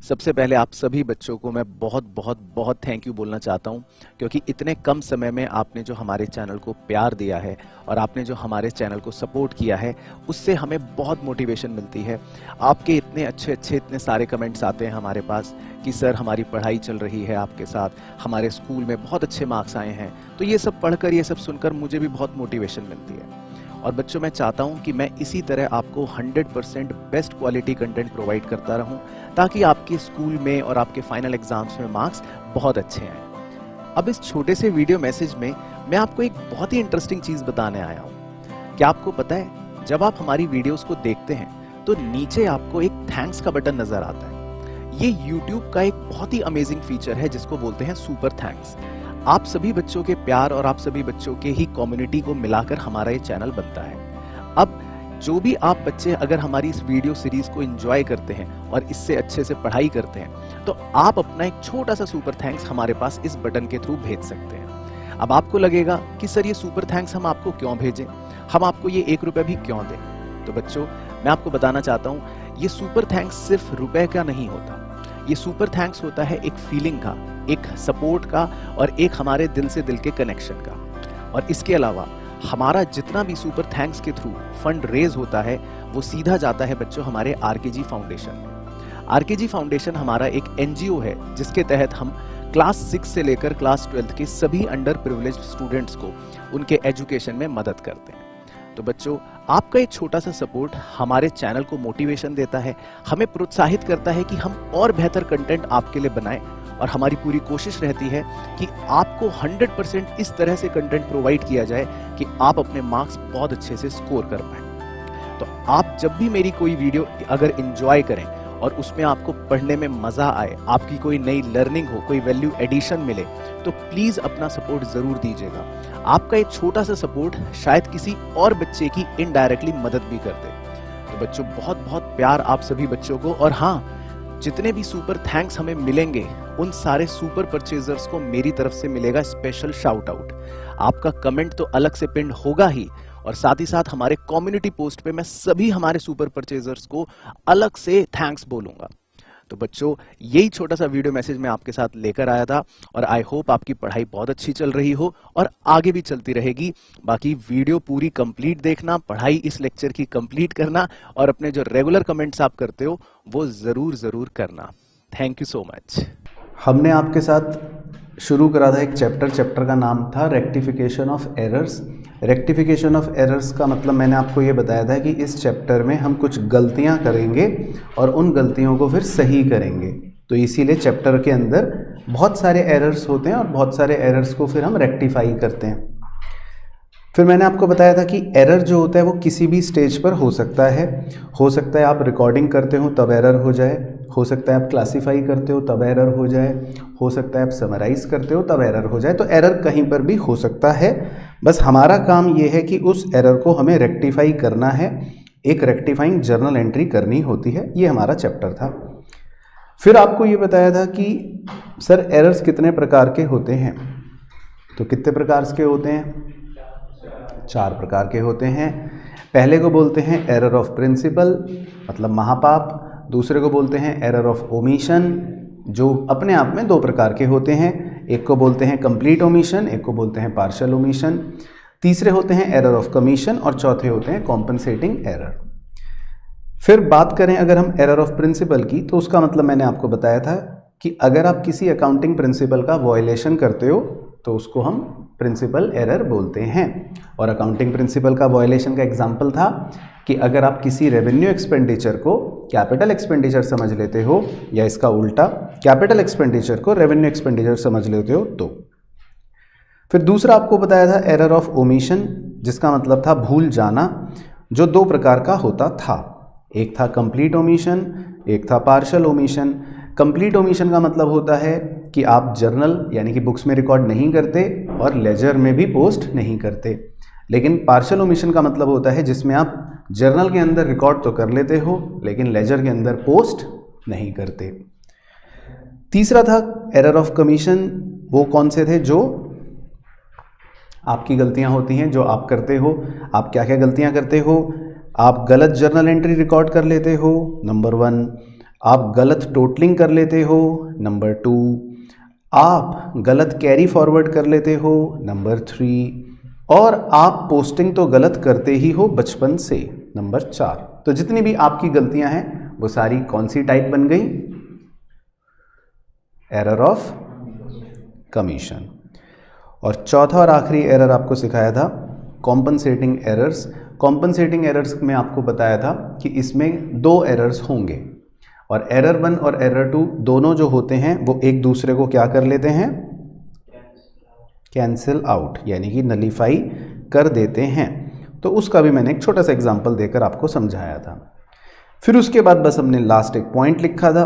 सबसे पहले आप सभी बच्चों को मैं बहुत बहुत बहुत थैंक यू बोलना चाहता हूं, क्योंकि इतने कम समय में आपने जो हमारे चैनल को प्यार दिया है और आपने जो हमारे चैनल को सपोर्ट किया है, उससे हमें बहुत मोटिवेशन मिलती है। आपके इतने अच्छे इतने सारे कमेंट्स आते हैं हमारे पास कि सर हमारी पढ़ाई चल रही है आपके साथ, हमारे स्कूल में बहुत अच्छे मार्क्स आए हैं। तो ये सब पढ़कर, ये सब सुनकर मुझे भी बहुत मोटिवेशन मिलती है। और बच्चों, मैं चाहता हूं कि मैं इसी तरह आपको 100% बेस्ट क्वालिटी कंटेंट प्रोवाइड करता रहूं, ताकि आपके स्कूल में और आपके फाइनल एग्जाम्स में मार्क्स बहुत अच्छे आए। अब इस छोटे से वीडियो मैसेज में मैं आपको एक बहुत ही इंटरेस्टिंग चीज बताने आया हूं। क्या आपको पता है, जब आप हमारी वीडियोस को देखते हैं तो नीचे आपको एक थैंक्स का बटन नजर आता है। ये YouTube का एक बहुत ही अमेजिंग फीचर है जिसको बोलते हैं सुपर थैंक्स। आप सभी बच्चों के प्यार और आप सभी बच्चों के ही कम्युनिटी को मिलाकर हमारा ये चैनल बनता है। अब जो भी आप बच्चे अगर हमारी इस वीडियो सीरीज को एंजॉय करते हैं और इससे अच्छे से पढ़ाई करते हैं, तो आप अपना एक छोटा सा सुपर थैंक्स हमारे पास इस बटन के थ्रू भेज सकते हैं। अब आपको लगेगा कि सर ये सुपर थैंक्स हम आपको क्यों भेजें, हम आपको ये 1 रुपया भी क्यों दें। तो बच्चों, मैं आपको बताना चाहता हूँ, ये सुपर थैंक्स सिर्फ रुपए का नहीं होता। ये सुपर थैंक्स होता है एक फीलिंग का, एक सपोर्ट का और एक हमारे दिल से दिल के कनेक्शन का। और इसके अलावा हमारा जितना भी सुपर थैंक्स के थ्रू फंड रेज होता है, वो सीधा जाता है बच्चों हमारे आरकेजी फाउंडेशन में। आरकेजी फाउंडेशन हमारा एक एनजीओ है जिसके तहत हम क्लास 6 से लेकर क्लास 12 के सभी अंडर प्रिविलेज्ड स्टूडेंट्स को उनके एजुकेशन में मदद करते हैं। तो बच्चों, आपका एक छोटा सा सपोर्ट हमारे चैनल को मोटिवेशन देता है, हमें प्रोत्साहित करता है कि हम और बेहतर कंटेंट आपके लिए बनाएं। और हमारी पूरी कोशिश रहती है कि आपको 100% इस तरह से कंटेंट प्रोवाइड किया जाए कि आप अपने मार्क्स बहुत अच्छे से स्कोर कर पाएं। तो आप जब भी मेरी कोई वीडियो अगर एंजॉय करें और उसमें आपको पढ़ने में मजा आए, आपकी कोई नई लर्निंग हो, कोई वैल्यू एडिशन मिले, तो प्लीज अपना सपोर्ट जरूर दीजिएगा। आपका एक छोटा सा सपोर्ट शायद किसी और बच्चे की इनडायरेक्टली मदद भी कर दे। तो बच्चों, बहुत बहुत प्यार आप सभी बच्चों को। और हाँ, जितने भी सुपर थैंक्स हमें मिलेंगे, उन सारे सुपर परचेजर्स को मेरी तरफ से मिलेगा स्पेशल शाउट आउट। आपका कमेंट तो अलग से पिन होगा ही, और साथ ही साथ हमारे कम्युनिटी पोस्ट पे मैं सभी हमारे सुपर परचेजर्स को अलग से थैंक्स बोलूंगा। तो बच्चों, यही छोटा सा वीडियो मैसेज मैं आपके साथ लेकर आया था, और आई होप आपकी पढ़ाई बहुत अच्छी चल रही हो और आगे भी चलती रहेगी। बाकी वीडियो पूरी कंप्लीट देखना, पढ़ाई इस लेक्चर की कंप्लीट करना, और अपने जो रेगुलर कमेंट्स आप करते हो वो जरूर करना। Thank you so much. हमने आपके साथ शुरू करा था एक चैप्टर का नाम था rectification of errors. Rectification of errors का मतलब मैंने आपको ये बताया था कि इस चैप्टर में हम कुछ गलतियां करेंगे और उन गलतियों को फिर सही करेंगे। तो इसीलिए चैप्टर के अंदर बहुत सारे एरर्स होते हैं और बहुत सारे एरर्स को फिर हम रेक्टिफाई करते हैं। फिर मैंने आपको बताया था कि एरर जो होता है वो किसी भी स्टेज पर हो सकता है। हो सकता है आप रिकॉर्डिंग करते हो तब एरर हो जाए, हो सकता है आप क्लासीफाई करते हो तब एरर हो जाए, हो सकता है आप समराइज करते हो तब एरर हो जाए। तो एरर कहीं पर भी हो सकता है। बस हमारा काम ये है कि उस एरर को हमें रेक्टिफाई करना है, एक रेक्टिफाइंग जर्नल एंट्री करनी होती है। ये हमारा चैप्टर था। फिर आपको ये बताया था कि सर एरर्स कितने प्रकार के होते हैं। तो कितने प्रकार के होते हैं? 4 प्रकार के होते हैं। पहले को बोलते हैं एरर ऑफ प्रिंसिपल, मतलब महापाप। दूसरे को बोलते हैं एरर ऑफ ओमिशन, जो अपने आप में 2 प्रकार के होते हैं। एक को बोलते हैं कंप्लीट ओमिशन, एक को बोलते हैं पार्शियल ओमिशन। तीसरे होते हैं एरर ऑफ कमीशन और चौथे होते हैं कॉम्पनसेटिंग एरर। फिर बात करें अगर हम एरर ऑफ प्रिंसिपल की, तो उसका मतलब मैंने आपको बताया था कि अगर आप किसी अकाउंटिंग प्रिंसिपल का वायलेशन करते हो तो उसको हम प्रिंसिपल एरर बोलते हैं। और अकाउंटिंग प्रिंसिपल का वायलेशन का एग्जांपल था कि अगर आप किसी रेवेन्यू एक्सपेंडिचर को कैपिटल एक्सपेंडिचर समझ लेते हो, या इसका उल्टा कैपिटल एक्सपेंडिचर को रेवेन्यू एक्सपेंडिचर समझ लेते हो तो। फिर दूसरा आपको बताया था एरर ऑफ ओमिशन, जिसका मतलब था भूल जाना, जो 2 प्रकार का होता था। एक था कंप्लीट ओमिशन, एक था पार्शियल ओमिशन। कंप्लीट ओमिशन का मतलब होता है कि आप जर्नल यानी कि बुक्स में रिकॉर्ड नहीं करते और लेजर में भी पोस्ट नहीं करते। लेकिन पार्शियल ओमिशन का मतलब होता है जिसमें आप जर्नल के अंदर रिकॉर्ड तो कर लेते हो लेकिन लेजर के अंदर पोस्ट नहीं करते। तीसरा था एरर ऑफ कमीशन। वो कौन से थे? जो आपकी गलतियां होती हैं, जो आप करते हो। आप क्या क्या गलतियां करते हो? आप गलत जर्नल एंट्री रिकॉर्ड कर लेते हो, नंबर 1। आप गलत टोटलिंग कर लेते हो, नंबर 2, आप गलत कैरी फॉरवर्ड कर लेते हो, नंबर 3, और आप पोस्टिंग तो गलत करते ही हो बचपन से, नंबर 4। तो जितनी भी आपकी गलतियां हैं वो सारी कौन सी टाइप बन गई? Error of commission. और चौथा और आखिरी एरर आपको सिखाया था कॉम्पनसेटिंग एरर्स। कॉम्पनसेटिंग एरर्स में आपको बताया था कि इसमें 2 एरर्स होंगे, और एरर 1 और एरर 2 दोनों जो होते हैं वो एक दूसरे को क्या कर लेते हैं? कैंसिल आउट, यानी कि नलीफाई कर देते हैं। तो उसका भी मैंने एक छोटा सा एग्जांपल देकर आपको समझाया था। फिर उसके बाद बस हमने लास्ट एक पॉइंट लिखा था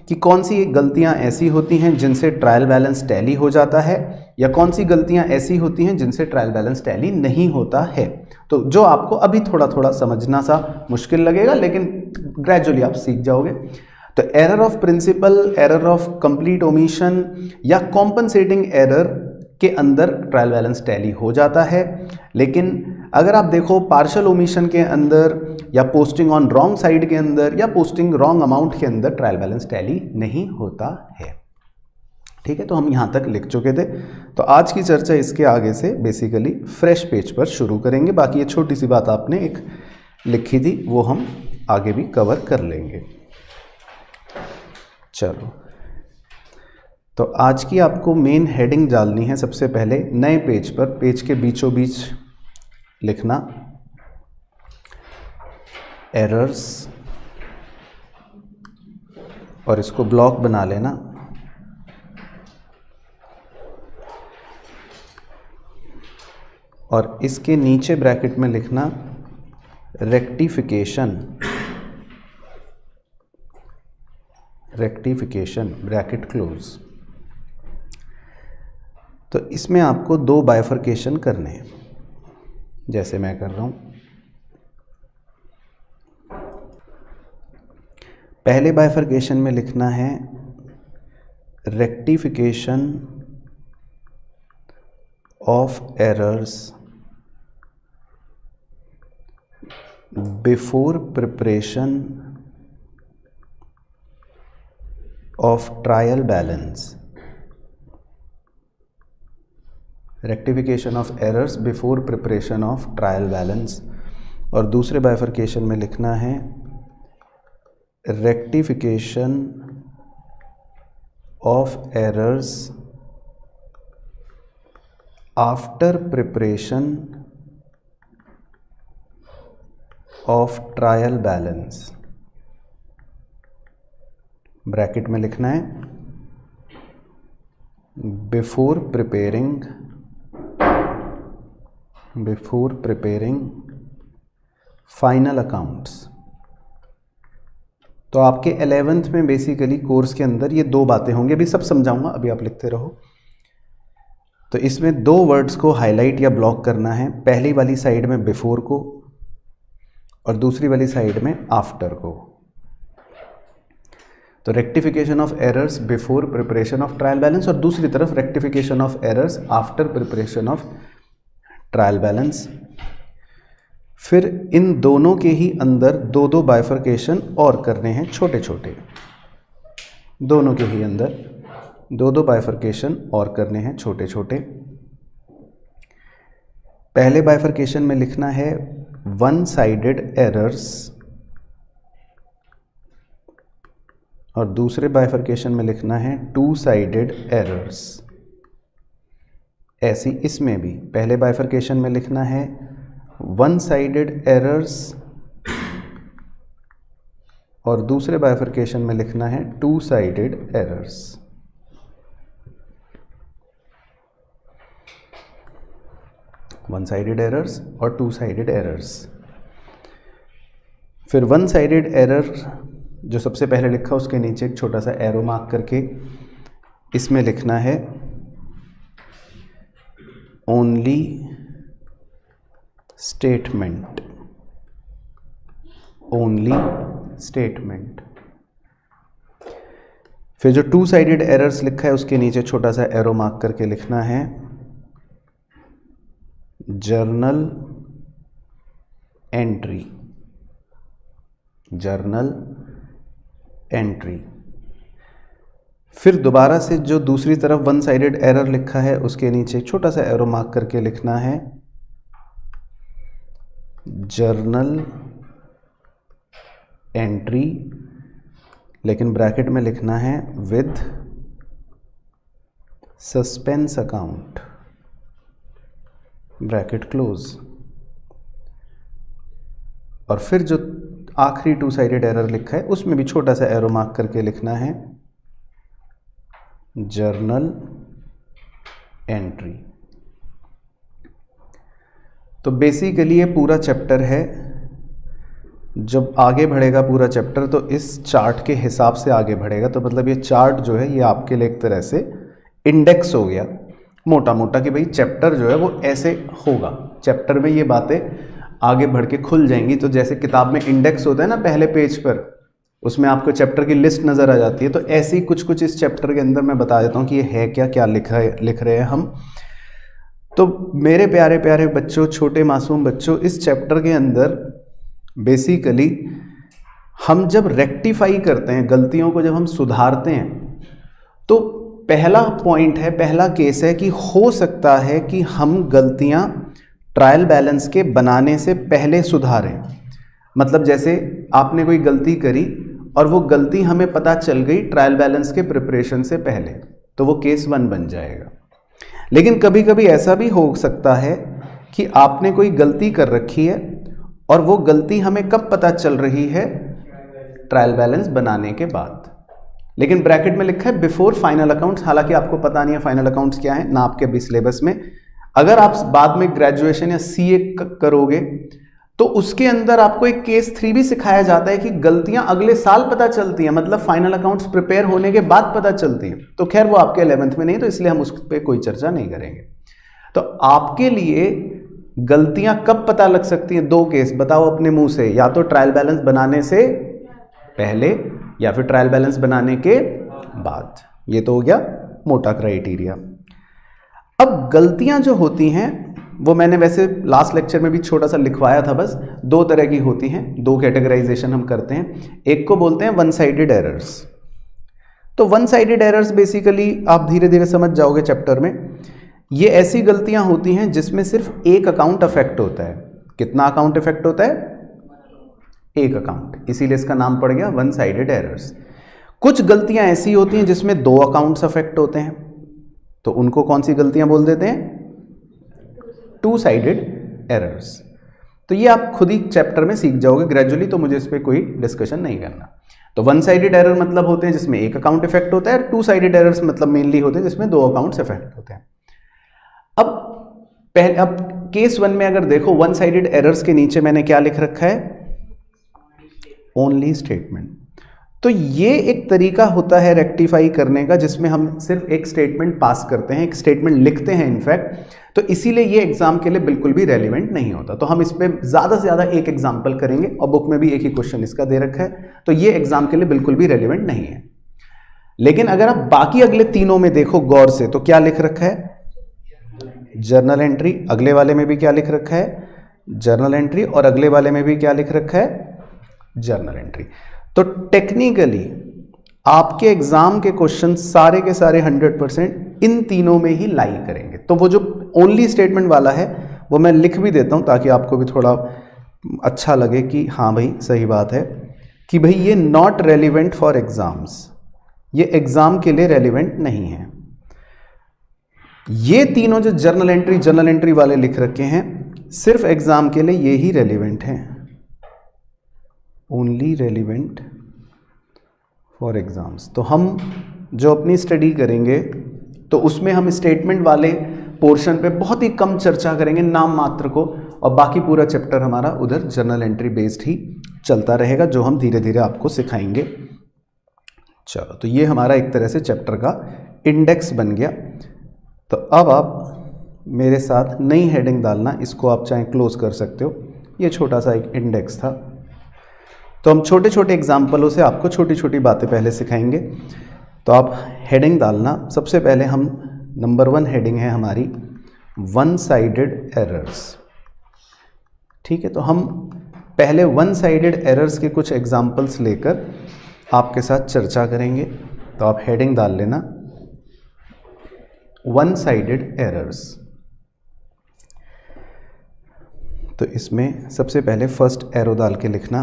कि कौन सी गलतियां ऐसी होती हैं जिनसे ट्रायल बैलेंस टैली हो जाता है, या कौन सी गलतियां ऐसी होती हैं जिनसे ट्रायल बैलेंस टैली नहीं होता है। तो जो आपको अभी थोड़ा थोड़ा समझना सा मुश्किल लगेगा, लेकिन ग्रेजुअली आप सीख जाओगे। तो error of principle, error of complete omission या कॉम्पनसेटिंग एरर के अंदर ट्रायल बैलेंस टैली हो जाता है। लेकिन अगर आप देखो पार्शियल ओमिशन के अंदर, या पोस्टिंग ऑन रॉन्ग साइड के अंदर, या पोस्टिंग रॉन्ग अमाउंट के अंदर ट्रायल बैलेंस टैली नहीं होता है। ठीक है, तो हम यहाँ तक लिख चुके थे। तो आज की चर्चा इसके आगे से बेसिकली फ्रेश पेज पर शुरू करेंगे। बाकी ये छोटी सी बात आपने एक लिखी थी वो हम आगे भी कवर कर लेंगे। चलो, तो आज की आपको मेन हेडिंग डालनी है सबसे पहले नए पेज पर, पेज के बीचों बीच लिखना एरर्स, और इसको ब्लॉक बना लेना। और इसके नीचे ब्रैकेट में लिखना रेक्टिफिकेशन, रेक्टिफिकेशन ब्रैकेट क्लोज। तो इसमें आपको 2 बाइफरकेशन करने हैं, जैसे मैं कर रहा हूं। पहले बाइफरकेशन में लिखना है rectification of errors before preparation of trial balance. Rectification of errors before preparation of trial balance. और दूसरे बाइफरकेशन में लिखना है rectification of errors after preparation of trial balance. Bracket में लिखना है बिफोर प्रिपेयरिंग फाइनल अकाउंट्स। तो आपके 11th में बेसिकली कोर्स के अंदर ये 2 बातें होंगी, अभी सब समझाऊंगा, अभी आप लिखते रहो। तो इसमें 2 वर्ड्स को हाईलाइट या ब्लॉक करना है, पहली वाली साइड में बिफोर को और दूसरी वाली साइड में आफ्टर को। तो rectification of errors before preparation of trial balance, और दूसरी तरफ rectification of errors after preparation of trial balance. फिर इन दोनों के ही अंदर 2-2 बाइफरकेशन और करने हैं छोटे छोटे, दोनों के ही अंदर 2-2 बाइफरकेशन और करने हैं छोटे छोटे। पहले बाइफरकेशन में लिखना है वन साइडेड एरर्स, और दूसरे बाइफरकेशन में लिखना है 2 साइडेड एरर्स। ऐसी इसमें भी पहले बाइफरकेशन में लिखना है वन साइडेड एरर्स, और दूसरे बाइफरकेशन में लिखना है 2 sided errors. One sided errors और 2 साइडेड एरर्स। फिर वन साइडेड एरर जो सबसे पहले लिखा उसके नीचे एक छोटा सा एरो मार्क करके इसमें लिखना है ओनली स्टेटमेंट, ओनली स्टेटमेंट। फिर जो 2 साइडेड एरर्स लिखा है उसके नीचे छोटा सा एरो मार्क करके लिखना है जर्नल एंट्री, जर्नल एंट्री। फिर दोबारा से जो दूसरी तरफ वन साइडेड एरर लिखा है उसके नीचे छोटा सा एरो मार्क करके लिखना है जर्नल एंट्री, लेकिन ब्रैकेट में लिखना है with suspense account, bracket close. और फिर जो आखिरी टू साइडेड एरर लिखा है उसमें भी छोटा सा एरो मार्क करके लिखना है जर्नल एंट्री। तो बेसिकली ये पूरा चैप्टर है। जब आगे बढ़ेगा पूरा चैप्टर तो इस चार्ट के हिसाब से आगे बढ़ेगा। तो मतलब ये चार्ट जो है ये आपके लिए एक तरह से इंडेक्स हो गया मोटा मोटा कि भाई चैप्टर जो है वो ऐसे होगा, चैप्टर में ये बातें आगे बढ़ के खुल जाएंगी। तो जैसे किताब में इंडेक्स होता है ना पहले पेज पर, उसमें आपको चैप्टर की लिस्ट नज़र आ जाती है, तो ऐसे ही कुछ इस चैप्टर के अंदर मैं बता देता हूँ कि ये है क्या, क्या लिख रहे हैं हम। तो मेरे प्यारे प्यारे बच्चों, छोटे मासूम बच्चों, इस चैप्टर के अंदर बेसिकली हम जब रेक्टिफाई करते हैं, गलतियों को जब हम सुधारते हैं, तो पहला पॉइंट है, पहला केस है कि हो सकता है कि हम गलतियां ट्रायल बैलेंस के बनाने से पहले सुधारें। मतलब जैसे आपने कोई गलती करी और वो गलती हमें पता चल गई ट्रायल बैलेंस के प्रिपरेशन से पहले, तो वो केस 1 बन जाएगा। लेकिन कभी कभी ऐसा भी हो सकता है कि आपने कोई गलती कर रखी है और वो गलती हमें कब पता चल रही है, ट्रायल बैलेंस बनाने के बाद। लेकिन ब्रैकेट में लिखा है बिफोर फाइनल अकाउंट्स। हालांकि आपको पता नहीं है फाइनल अकाउंट्स क्या है ना, आपके भी सिलेबस में। अगर आप बाद में ग्रेजुएशन या सीए करोगे तो उसके अंदर आपको एक केस 3 भी सिखाया जाता है कि गलतियां अगले साल पता चलती हैं, मतलब फाइनल अकाउंट्स प्रिपेयर होने के बाद पता चलती हैं। तो खैर वो आपके 11th में नहीं, तो इसलिए हम उस पर कोई चर्चा नहीं करेंगे। तो आपके लिए गलतियां कब पता लग सकती हैं, 2 केस बताओ अपने मुंह से, या तो ट्रायल बैलेंस बनाने से पहले या फिर ट्रायल बैलेंस बनाने के बाद। ये तो हो गया मोटा क्राइटेरिया। अब गलतियां जो होती हैं वो मैंने वैसे लास्ट लेक्चर में भी छोटा सा लिखवाया था, बस 2 तरह की होती हैं, 2 कैटेगराइजेशन हम करते हैं। एक को बोलते हैं वन साइडेड एरर्स। तो वन साइडेड एरर्स बेसिकली आप धीरे धीरे समझ जाओगे चैप्टर में। ये ऐसी गलतियां होती हैं जिसमें सिर्फ एक अकाउंट अफेक्ट होता है। कितना अकाउंट अफेक्ट होता है? एक अकाउंट, इसीलिए इसका नाम पड़ गया वन साइडेड एरर्स। कुछ गलतियां ऐसी होती हैं जिसमें 2 अकाउंट्स अफेक्ट होते हैं, तो उनको कौन सी गलतियां बोल देते हैं? Two sided errors. तो ये आप खुद ही चैप्टर में सीख जाओगे ग्रेजुअली, तो मुझे इस पर कोई डिस्कशन नहीं करना। तो वन साइडेड एरर मतलब होते हैं जिसमें एक अकाउंट इफेक्ट होता है, और टू साइडेड एरर्स मतलब मेनली होते हैं जिसमें 2 अकाउंट्स इफेक्ट होते हैं। अब केस 1 में अगर देखो, वन साइडेड एरर्स के नीचे मैंने क्या लिख रखा है? Only statement. तो ये एक तरीका होता है रेक्टिफाई करने का, जिसमें हम सिर्फ एक स्टेटमेंट पास करते हैं, एक स्टेटमेंट लिखते हैं इनफैक्ट। तो इसीलिए ये एग्जाम के लिए बिल्कुल भी रेलिवेंट नहीं होता। तो हम इस पे ज़्यादा से ज़्यादा एक एग्जाम्पल करेंगे, और बुक में भी एक ही क्वेश्चन इसका दे रखा है, तो ये एग्जाम के लिए बिल्कुल भी रेलिवेंट नहीं है। लेकिन अगर आप बाकी अगले तीनों में देखो गौर से, तो क्या लिख रखा है? Journal entry. अगले वाले में भी क्या लिख रखा है? Journal entry. और अगले वाले में भी क्या लिख रखा है? Journal entry. तो टेक्निकली आपके एग्जाम के क्वेश्चन सारे के सारे 100% इन तीनों में ही लाई करेंगे। तो वो जो ओनली स्टेटमेंट वाला है वो मैं लिख भी देता हूं ताकि आपको भी थोड़ा अच्छा लगे कि हाँ भाई सही बात है, कि भाई ये नॉट रेलिवेंट फॉर एग्जाम्स, ये एग्जाम के लिए रेलिवेंट नहीं है। ये तीनों जो जर्नल एंट्री वाले लिख रखे हैं, सिर्फ एग्जाम के लिए ये ही रेलिवेंट हैं, ओनली रेलिवेंट फॉर एग्जाम्स। तो हम जो अपनी स्टडी करेंगे तो उसमें हम स्टेटमेंट वाले पोर्शन पे बहुत ही कम चर्चा करेंगे, नाम मात्र को, और बाकी पूरा चैप्टर हमारा उधर जर्नल एंट्री बेस्ड ही चलता रहेगा, जो हम धीरे धीरे आपको सिखाएंगे। चलो, तो ये हमारा एक तरह से चैप्टर का इंडेक्स बन गया। तो अब आप मेरे साथ नई हेडिंग डालना, इसको आप चाहे क्लोज कर सकते हो। ये छोटा सा एक इंडेक्स था। तो हम छोटे छोटे एग्जाम्पलों से आपको छोटी छोटी बातें पहले सिखाएंगे। तो आप हेडिंग डालना। सबसे पहले हम नंबर 1 हेडिंग है हमारी वन साइडेड एरर्स। ठीक है, तो हम पहले वन साइडेड एरर्स के कुछ एग्जाम्पल्स लेकर आपके साथ चर्चा करेंगे। तो आप हेडिंग डाल लेना वन साइडेड एरर्स। तो इसमें सबसे पहले फर्स्ट एरो डाल के लिखना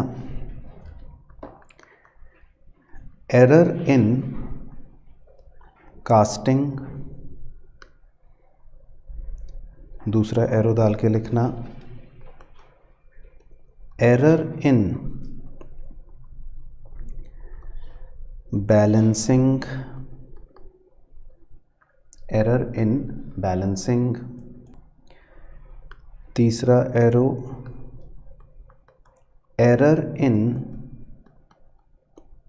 एरर इन कास्टिंग। दूसरा एरो डाल के लिखना error in balancing. Error in balancing. तीसरा एरो एरर इन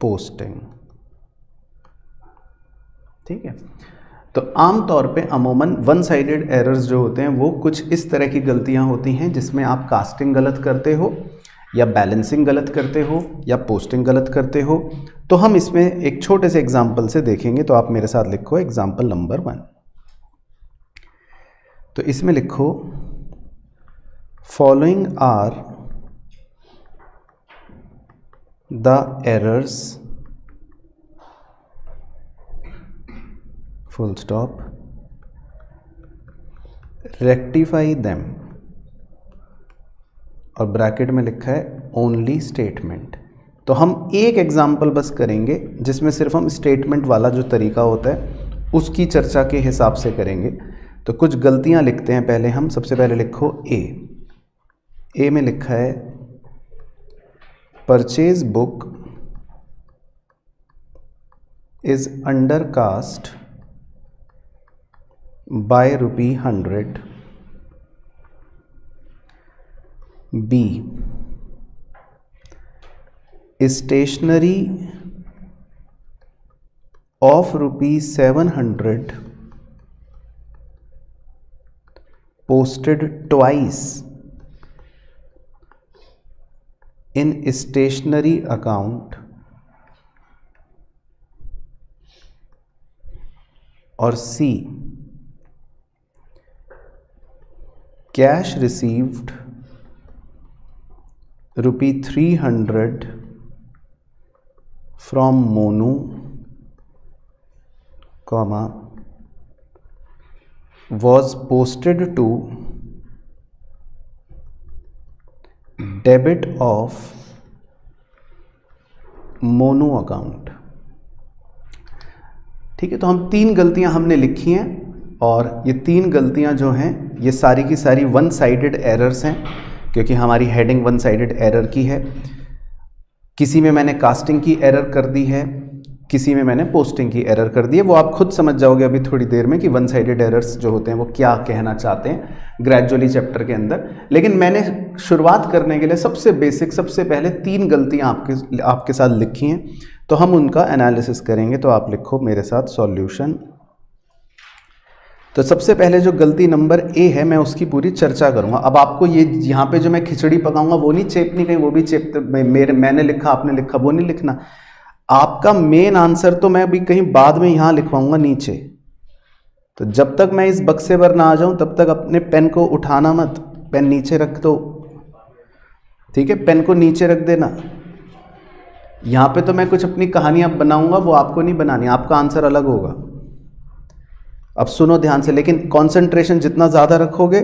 पोस्टिंग। ठीक है। तो आमतौर पे अमूमन वन साइडेड एरर्स जो होते हैं वो कुछ इस तरह की गलतियां होती हैं जिसमें आप कास्टिंग गलत करते हो या बैलेंसिंग गलत करते हो या पोस्टिंग गलत करते हो। तो हम इसमें एक छोटे से एग्जाम्पल से देखेंगे। तो आप मेरे साथ लिखो एग्जाम्पल नंबर 1। तो इसमें लिखो following are the errors full stop rectify them, और ब्रैकेट में लिखा है ओनली स्टेटमेंट। तो हम एक एग्जाम्पल बस करेंगे जिसमें सिर्फ हम स्टेटमेंट वाला जो तरीका होता है उसकी चर्चा के हिसाब से करेंगे। तो कुछ गलतियां लिखते हैं पहले हम। सबसे पहले लिखो ए में लिखा है purchase book is under cast by ₹100। B stationery of ₹700 posted twice in stationery account, और C cash received ₹300 from Monu, was posted to debit of Monu account। ठीक है। तो हम 3 गलतियां हमने लिखी हैं और ये 3 गलतियां जो हैं ये सारी की सारी वन साइडेड एरर्स हैं क्योंकि हमारी हेडिंग वन साइडेड एरर की है। किसी में मैंने कास्टिंग की एरर कर दी है, किसी में मैंने पोस्टिंग की एरर कर दी है। वो आप खुद समझ जाओगे अभी थोड़ी देर में कि वन साइडेड एरर्स जो होते हैं वो क्या कहना चाहते हैं ग्रेजुअली चैप्टर के अंदर। लेकिन मैंने शुरुआत करने के लिए सबसे बेसिक सबसे पहले 3 गलतियां आपके साथ लिखी हैं। तो हम उनका एनालिसिस करेंगे। तो आप लिखो मेरे साथ सॉल्यूशन। तो सबसे पहले जो गलती नंबर ए है मैं उसकी पूरी चर्चा करूंगा। अब आपको ये यहाँ पे जो मैं खिचड़ी पकाऊंगा वो नहीं चेपनी कहीं, वो भी मैंने लिखा आपने लिखा वो नहीं लिखना। आपका मेन आंसर तो मैं अभी कहीं बाद में यहाँ लिखवाऊंगा नीचे। तो जब तक मैं इस बक्से पर ना आ जाऊं तब तक अपने पेन को उठाना मत, पेन नीचे रख दो। ठीक है, पेन को नीचे रख देना। यहाँ पे तो मैं कुछ अपनी कहानियां बनाऊंगा, वो आपको नहीं बनानी, आपका आंसर अलग होगा। अब सुनो ध्यान से, लेकिन कंसंट्रेशन जितना ज़्यादा रखोगे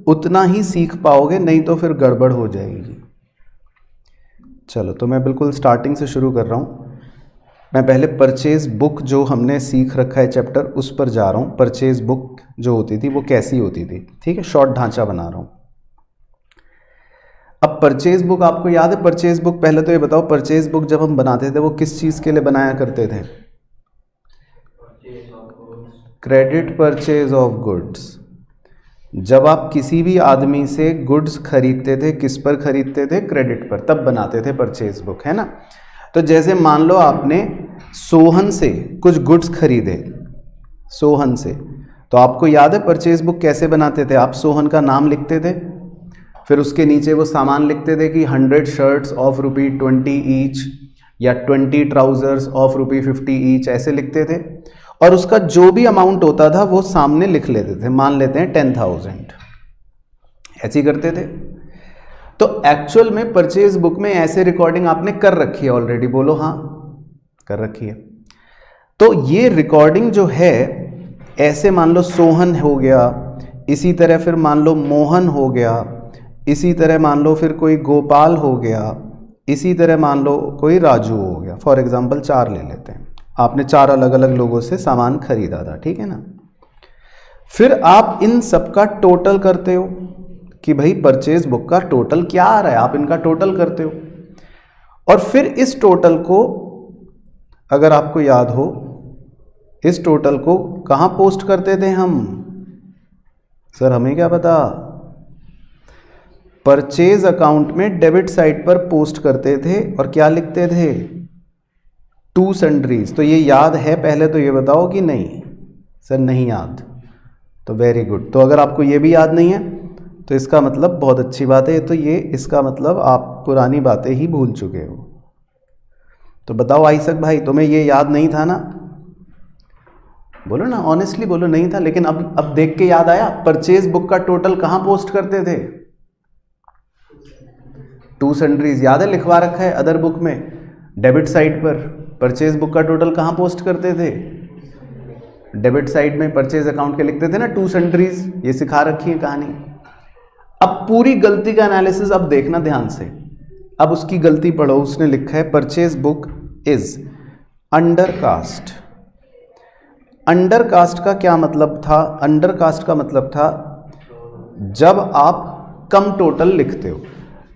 उतना ही सीख पाओगे, नहीं तो फिर गड़बड़ हो जाएगी। चलो, तो मैं बिल्कुल स्टार्टिंग से शुरू कर रहा हूँ। मैं पहले परचेज बुक जो हमने सीख रखा है चैप्टर उस पर जा रहा हूँ। परचेज बुक जो होती थी वो कैसी होती थी, ठीक है, शॉर्ट ढांचा बना रहा हूँ। अब परचेज बुक आपको याद है, परचेज बुक पहले तो ये बताओ परचेज बुक जब हम बनाते थे वो किस चीज़ के लिए बनाया करते थे? Credit purchase of goods. जब आप किसी भी आदमी से गुड्स खरीदते थे, किस पर खरीदते थे? क्रेडिट पर, तब बनाते थे परचेज बुक, है ना। तो जैसे मान लो आपने सोहन से कुछ गुड्स खरीदे, सोहन से, तो आपको याद है परचेज बुक कैसे बनाते थे? आप सोहन का नाम लिखते थे, फिर उसके नीचे वो सामान लिखते थे कि 100 शर्ट्स ऑफ ₹20 ईच, या 20 ट्राउजर्स ऑफ ₹50 ईच, ऐसे लिखते थे। और उसका जो भी अमाउंट होता था वो सामने लिख लेते थे, मान लेते हैं 10,000, ऐसे ही करते थे। तो एक्चुअल में परचेज बुक में ऐसे रिकॉर्डिंग आपने कर रखी है ऑलरेडी, बोलो हाँ। कर रखी है। तो ये रिकॉर्डिंग जो है, ऐसे मान लो सोहन हो गया, इसी तरह फिर मान लो मोहन हो गया, इसी तरह मान लो फिर कोई गोपाल हो गया, इसी तरह मान लो कोई राजू हो गया। फॉर एग्जांपल 4 ले लेते हैं, आपने 4 अलग अलग लोगों से सामान खरीदा था, ठीक है ना। फिर आप इन सब का टोटल करते हो कि भाई परचेज बुक का टोटल क्या आ रहा है, आप इनका टोटल करते हो। और फिर इस टोटल को, अगर आपको याद हो, इस टोटल को कहाँ पोस्ट करते थे हम? सर हमें क्या पता, परचेज अकाउंट में डेबिट साइड पर पोस्ट करते थे और क्या लिखते थे? To sundries. तो ये याद है पहले तो ये बताओ कि नहीं? सर नहीं याद, तो वेरी गुड। तो अगर आपको ये भी याद नहीं है तो इसका मतलब बहुत अच्छी बात है, तो ये इसका मतलब आप पुरानी बातें ही भूल चुके हो। तो बताओ आइसक भाई, तुम्हें ये याद नहीं था ना? बोलो ना, ऑनेस्टली बोलो नहीं था, लेकिन अब देख के याद आया। परचेज बुक का टोटल कहाँ पोस्ट करते थे? टू सन्ड्रीज, याद है, लिखवा रखा है अदर बुक में, डेबिट साइड पर परचेज बुक का टोटल कहाँ पोस्ट करते थे? डेबिट साइड में परचेज अकाउंट के लिखते थे ना, टू सन्ड्रीज, ये सिखा रखी है कहानी। अब पूरी गलती का एनालिसिस अब देखना ध्यान से। अब उसकी गलती पढ़ो, उसने लिखा है purchase book is under cast. Under cast का क्या मतलब था? अंडर कास्ट का मतलब था जब आप कम टोटल लिखते हो,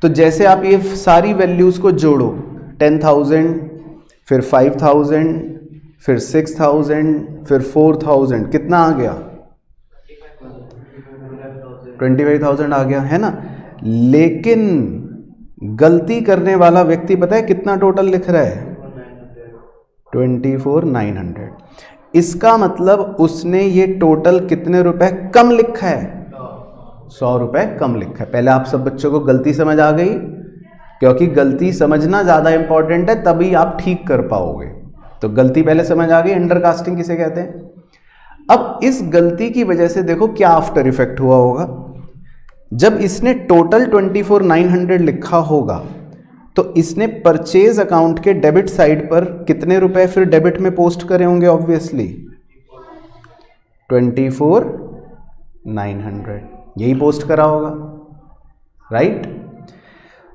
तो जैसे आप ये सारी वैल्यूज को जोड़ो, 10,000, फिर 5,000, फिर 6,000, फिर 4,000, कितना आ गया? 25,000 आ गया, है ना। लेकिन गलती करने वाला व्यक्ति पता है कितना टोटल लिख रहा है? 24,900। इसका मतलब उसने ये टोटल कितने रुपए कम लिखा है? 100 रुपए कम लिखा है। पहले आप सब बच्चों को गलती समझ आ गई, क्योंकि गलती समझना ज़्यादा इंपॉर्टेंट है, तभी आप ठीक कर पाओगे। तो गलती पहले समझ आ गई, अंडरकास्टिंग किसे कहते हैं। अब इस गलती की वजह से देखो क्या आफ्टर इफेक्ट हुआ होगा। जब इसने टोटल 24,900 लिखा होगा तो इसने परचेज अकाउंट के डेबिट साइड पर कितने रुपए फिर डेबिट में पोस्ट करे होंगे? ऑब्वियसली 24,900 यही पोस्ट करा होगा, राइट।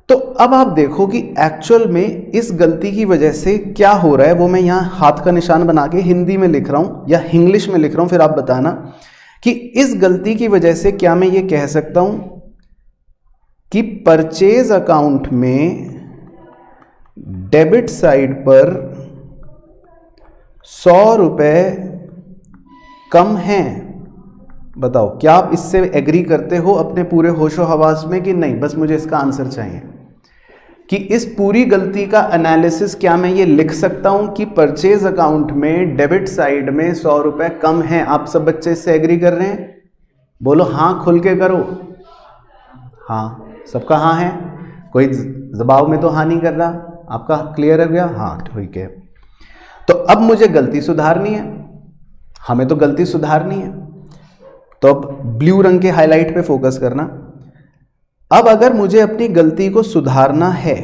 तो अब आप देखो कि एक्चुअल में इस गलती की वजह से क्या हो रहा है, वो मैं यहां हाथ का निशान बना के हिंदी में लिख रहा हूं या इंग्लिश में लिख रहा हूं, फिर आप बताना कि इस गलती की वजह से क्या मैं ये कह सकता हूं कि परचेज अकाउंट में डेबिट साइड पर 100 रुपए कम हैं। बताओ क्या आप इससे एग्री करते हो अपने पूरे होशो हवास में कि नहीं? बस मुझे इसका आंसर चाहिए कि इस पूरी गलती का एनालिसिस क्या मैं ये लिख सकता हूं कि परचेज अकाउंट में डेबिट साइड में 100 रुपए कम हैं। आप सब बच्चे इससे एग्री कर रहे हैं? बोलो हाँ, खुल के करो। हाँ, सबका हाँ है, कोई जवाब में तो हाँ नहीं कर रहा। आपका क्लियर हो गया? हाँ ठीक है। तो अब मुझे गलती सुधारनी है, हमें तो गलती सुधारनी है। तो अब ब्लू रंग के हाईलाइट पे फोकस करना। अब अगर मुझे अपनी गलती को सुधारना है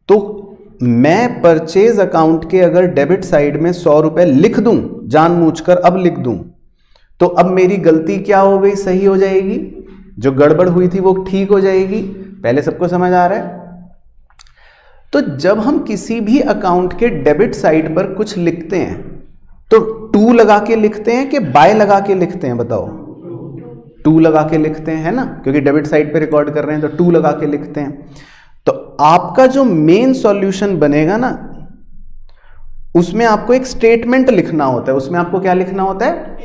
तो मैं परचेज अकाउंट के अगर डेबिट साइड में 100 रुपए लिख दूं, जानबूझकर अब लिख दूं, तो अब मेरी गलती क्या हो गई? सही हो जाएगी। जो गड़बड़ हुई थी वो ठीक हो जाएगी। पहले सबको समझ आ रहा है? तो जब हम किसी भी अकाउंट के डेबिट साइड पर कुछ लिखते हैं तो टू लगा के लिखते हैं कि बाय लगा के लिखते हैं? बताओ। टू लगा के लिखते हैं, है ना, क्योंकि डेबिट साइड पे रिकॉर्ड कर रहे हैं तो टू लगा के लिखते हैं। तो आपका जो मेन सॉल्यूशन बनेगा ना, उसमें आपको एक स्टेटमेंट लिखना होता है। उसमें आपको क्या लिखना होता है?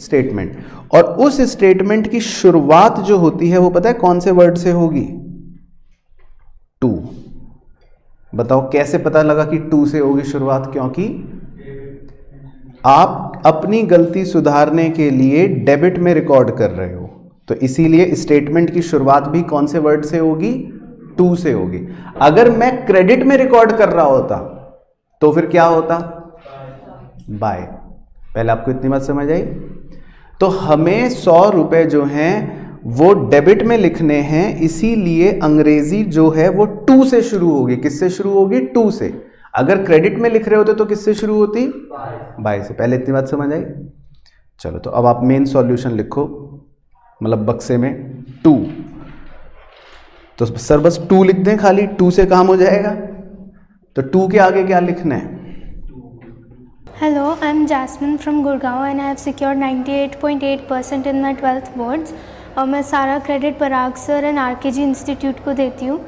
स्टेटमेंट। और उस स्टेटमेंट की शुरुआत जो होती है वो पता है कौन से वर्ड से होगी? टू। बताओ कैसे पता लगा कि टू से होगी शुरुआत? क्योंकि आप अपनी गलती सुधारने के लिए डेबिट में रिकॉर्ड कर रहे हो, तो इसीलिए स्टेटमेंट की शुरुआत भी कौन से वर्ड से होगी? टू से होगी। अगर मैं क्रेडिट में रिकॉर्ड कर रहा होता तो फिर क्या होता? बाय। पहले आपको इतनी बात समझ आई? तो हमें 100 रुपए जो हैं वो डेबिट में लिखने हैं, इसीलिए अंग्रेजी जो है वो टू से शुरू होगी। किससे शुरू होगी? टू से। अगर क्रेडिट में लिख रहे होते तो किससे शुरू होती, बाय से। पहले इतनी बात समझ आई। चलो तो अब आप मेन सॉल्यूशन लिखो, मतलब बक्से में 2। तो सर बस 2 लिख दें, खाली 2 से काम हो जाएगा। तो 2 के आगे क्या लिखना है? Hello, I'm Jasmine from Gurgaon and I have secured 98.8% in my 12th boards. और मैं सारा credit Parag sir and RKG institute को देती हूँ।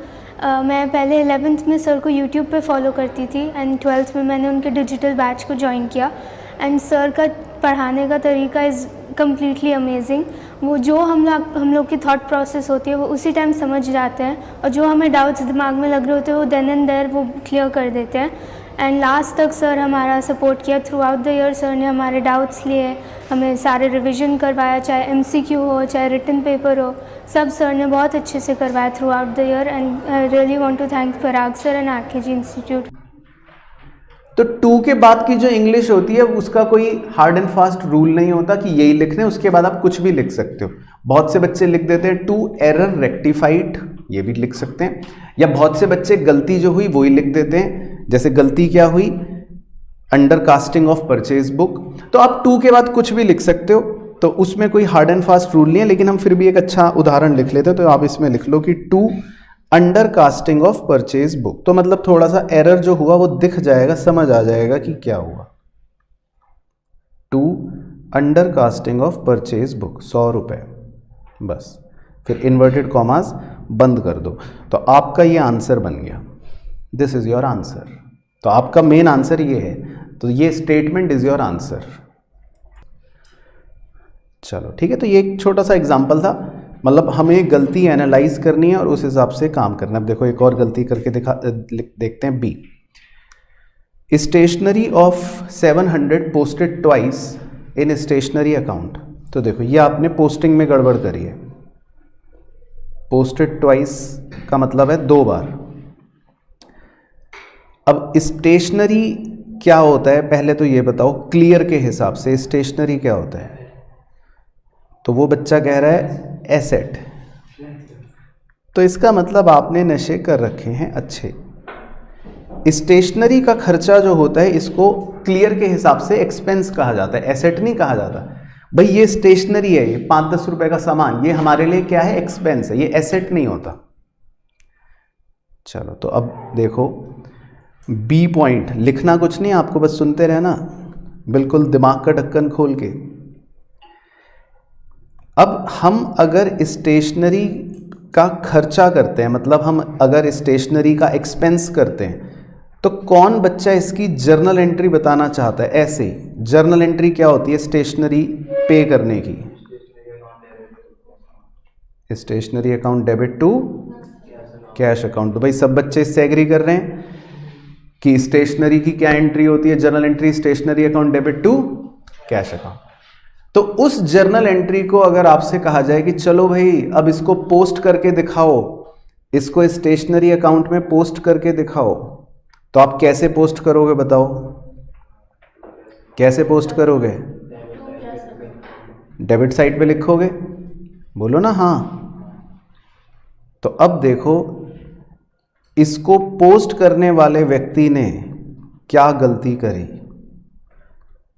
मैं पहले 11th में सर को यूट्यूब पे फॉलो करती थी एंड 12th में मैंने उनके डिजिटल बैच को ज्वाइन किया एंड सर का पढ़ाने का तरीका इज़ कम्प्लीटली अमेजिंग। वो जो हम लोग की थॉट प्रोसेस होती है वो उसी टाइम समझ जाते हैं और जो हमें डाउट्स दिमाग में लग रहे होते हैं वो देन एंड देयर वो क्लियर कर देते हैं। एंड लास्ट तक सर हमारा सपोर्ट किया through out the year. Sir ने हमारे डाउट्स लिए, हमें सारे रिवीजन करवाया, चाहे एमसीक्यू हो चाहे रिटन पेपर हो, सब सर ने बहुत अच्छे से करवाया throughout the year. And I really want to thank Parag sir and RKG institute. तो 2 के बाद की जो इंग्लिश होती है उसका कोई हार्ड एंड फास्ट रूल नहीं होता कि यही लिखने, उसके बाद आप कुछ भी लिख सकते हो। बहुत से बच्चे लिख देते हैं 2 एरर रेक्टिफाइड, ये भी लिख सकते हैं, या बहुत से बच्चे गलती जो हुई वही लिख देते हैं। जैसे गलती क्या हुई, under casting of purchase book. तो आप 2 के बाद कुछ भी लिख सकते हो, तो उसमें कोई हार्ड एंड फास्ट रूल नहीं है। लेकिन हम फिर भी एक अच्छा उदाहरण लिख लेते हैं। तो आप इसमें लिख लो कि 2 under casting of purchase book. तो मतलब थोड़ा सा एरर जो हुआ वो दिख जाएगा, समझ आ जाएगा कि क्या हुआ। 2 under casting of purchase book, 100 रुपए, बस। फिर इन्वर्टेड कॉमास बंद कर दो। तो आपका ये आंसर बन गया, दिस इज योर आंसर। तो आपका मेन आंसर ये है, तो ये स्टेटमेंट इज योर आंसर। चलो ठीक है, तो ये एक छोटा सा एग्जांपल था। मतलब हमें गलती एनालाइज करनी है और उस हिसाब से काम करना है। अब देखो एक और गलती करके देखते हैं। B, stationery of 700 posted twice in stationery account. तो देखो ये आपने पोस्टिंग में गड़बड़ करी है। पोस्टेड ट्वाइस का मतलब है 2 बार। अब स्टेशनरी क्या होता है पहले तो ये बताओ, क्लियर के हिसाब से स्टेशनरी क्या होता है? तो वो बच्चा कह रहा है एसेट। तो इसका मतलब आपने नशे कर रखे हैं अच्छे। स्टेशनरी का खर्चा जो होता है इसको क्लियर के हिसाब से एक्सपेंस कहा जाता है, एसेट नहीं कहा जाता। भाई ये स्टेशनरी है, ये 5-10 रुपए का सामान, ये हमारे लिए क्या है, एक्सपेंस है, ये एसेट नहीं होता। चलो तो अब देखो बी पॉइंट, लिखना कुछ नहीं, आपको बस सुनते रहना, बिल्कुल दिमाग का ढक्कन खोल के। अब हम अगर स्टेशनरी का खर्चा करते हैं, मतलब हम अगर स्टेशनरी का एक्सपेंस करते हैं, तो कौन बच्चा इसकी जर्नल एंट्री बताना चाहता है? ऐसे ही जर्नल एंट्री क्या होती है स्टेशनरी पे करने की? Stationery account debit to cash account. तो भाई सब बच्चे इससे एग्री कर रहे हैं कि स्टेशनरी की क्या एंट्री होती है? Journal entry stationery account debit to cash account. तो उस जर्नल एंट्री को अगर आपसे कहा जाए कि चलो भाई अब इसको पोस्ट करके दिखाओ, इसको स्टेशनरी अकाउंट में पोस्ट करके दिखाओ, तो आप कैसे पोस्ट करोगे बताओ? कैसे पोस्ट करोगे? डेबिट साइड पे लिखोगे? बोलो ना हाँ। तो अब देखो इसको पोस्ट करने वाले व्यक्ति ने क्या गलती करी?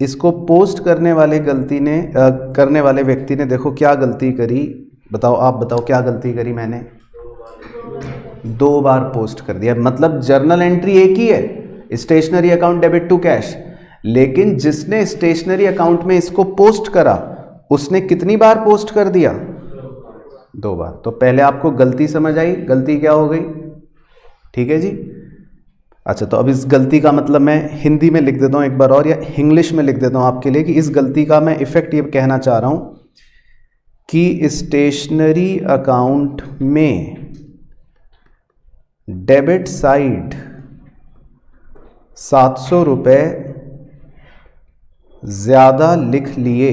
इसको पोस्ट करने वाले व्यक्ति ने देखो क्या गलती करी, बताओ, आप बताओ क्या गलती करी मैंने? 2 बार पोस्ट कर दिया। मतलब जर्नल एंट्री एक ही है, stationery account debit to cash, लेकिन जिसने स्टेशनरी अकाउंट में इसको पोस्ट करा उसने कितनी बार पोस्ट कर दिया? 2 बार। तो पहले आपको गलती समझ आई, गलती क्या हो गई? ठीक है जी। अच्छा तो अब इस गलती का मतलब मैं हिंदी में लिख देता हूँ एक बार और, या इंग्लिश में लिख देता हूँ आपके लिए, कि इस गलती का मैं इफेक्ट ये कहना चाह रहा हूँ कि स्टेशनरी अकाउंट में डेबिट साइड 700 रुपये ज़्यादा लिख लिए।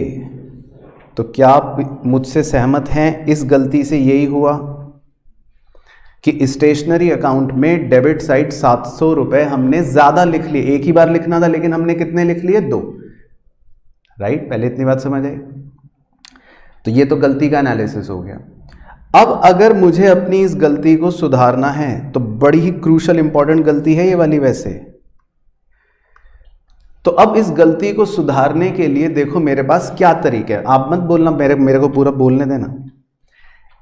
तो क्या आप मुझसे सहमत हैं? इस गलती से यही हुआ कि स्टेशनरी अकाउंट में डेबिट साइड 700 रुपये हमने ज़्यादा लिख लिए। एक ही बार लिखना था लेकिन हमने कितने लिख लिए? 2। राइट, पहले इतनी बात समझ आई। तो ये तो गलती का एनालिसिस हो गया। अब अगर मुझे अपनी इस गलती को सुधारना है तो बड़ी ही क्रूशल इंपॉर्टेंट गलती है ये वाली। वैसे तो अब इस गलती को सुधारने के लिए देखो मेरे पास क्या तरीका है, आप मत बोलना, मेरे को पूरा बोलने देना।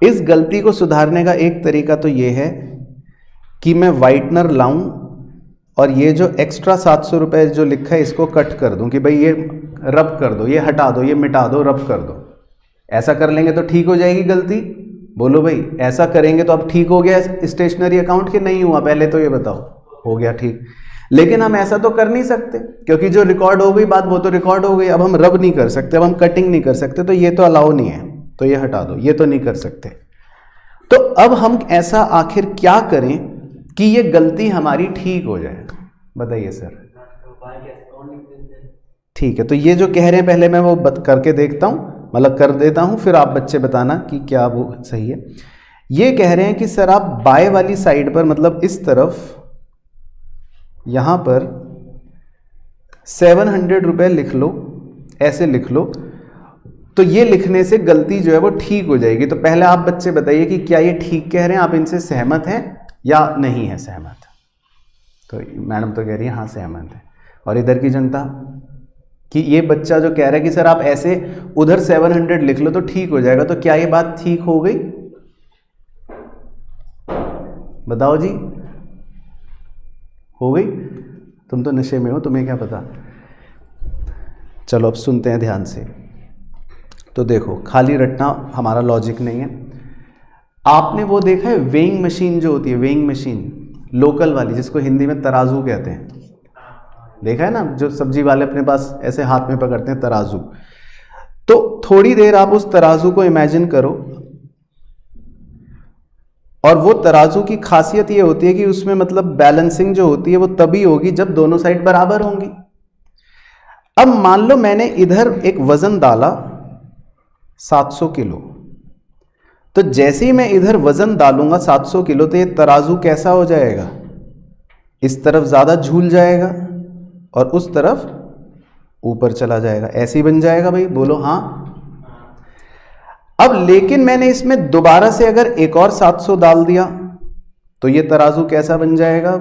इस गलती को सुधारने का एक तरीका तो ये है कि मैं वाइटनर लाऊं और ये जो एक्स्ट्रा 700 रुपये जो लिखा है इसको कट कर दूं कि भाई ये रब कर दो, ये हटा दो, ये मिटा दो, रब कर दो। ऐसा कर लेंगे तो ठीक हो जाएगी गलती? बोलो भाई, ऐसा करेंगे तो अब ठीक हो गया स्टेशनरी अकाउंट कि नहीं हुआ? पहले तो ये बताओ। हो गया ठीक। लेकिन हम ऐसा तो कर नहीं सकते क्योंकि जो रिकॉर्ड हो गई बात वो तो रिकॉर्ड हो गई। अब हम रब नहीं कर सकते, अब हम कटिंग नहीं कर सकते, तो ये तो अलाउ नहीं है, तो ये हटा दो, ये तो नहीं कर सकते। तो अब हम ऐसा आखिर क्या करें कि ये गलती हमारी ठीक हो जाए? बताइए सर। ठीक है, तो ये जो कह रहे हैं पहले मैं वो करके देखता हूं, मतलब कर देता हूं, फिर आप बच्चे बताना कि क्या वो सही है। ये कह रहे हैं कि सर आप बाएं वाली साइड पर, मतलब इस तरफ यहां पर 700 रुपये लिख लो, ऐसे लिख लो, तो ये लिखने से गलती जो है वो ठीक हो जाएगी। तो पहले आप बच्चे बताइए कि क्या ये ठीक कह रहे हैं, आप इनसे सहमत हैं या नहीं है सहमत? तो मैडम तो कह रही है हाँ सहमत है। और इधर की जनता कि ये बच्चा जो कह रहा है कि सर आप ऐसे उधर 700 लिख लो तो ठीक हो जाएगा, तो क्या ये बात ठीक हो गई? बताओ जी, हो गई? तुम तो नशे में हो, तुम्हें क्या पता। चलो अब सुनते हैं ध्यान से। तो देखो, खाली रटना हमारा लॉजिक नहीं है। आपने वो देखा है वेइंग मशीन जो होती है, वेइंग मशीन लोकल वाली जिसको हिंदी में तराजू कहते हैं, देखा है ना, जो सब्जी वाले अपने पास ऐसे हाथ में पकड़ते हैं, तराजू। तो थोड़ी देर आप उस तराजू को इमेजिन करो, और वो तराजू की खासियत ये होती है कि उसमें मतलब बैलेंसिंग जो होती है वो तभी होगी जब दोनों साइड बराबर होंगी। अब मान लो मैंने इधर एक वजन डाला 700 किलो, तो जैसे ही मैं इधर वजन डालूंगा 700 किलो, तो ये तराजू कैसा हो जाएगा? इस तरफ ज्यादा झूल जाएगा और उस तरफ ऊपर चला जाएगा, ऐसे ही बन जाएगा भाई, बोलो हाँ। अब लेकिन मैंने इसमें दोबारा से अगर एक और 700 डाल दिया तो ये तराजू कैसा बन जाएगा?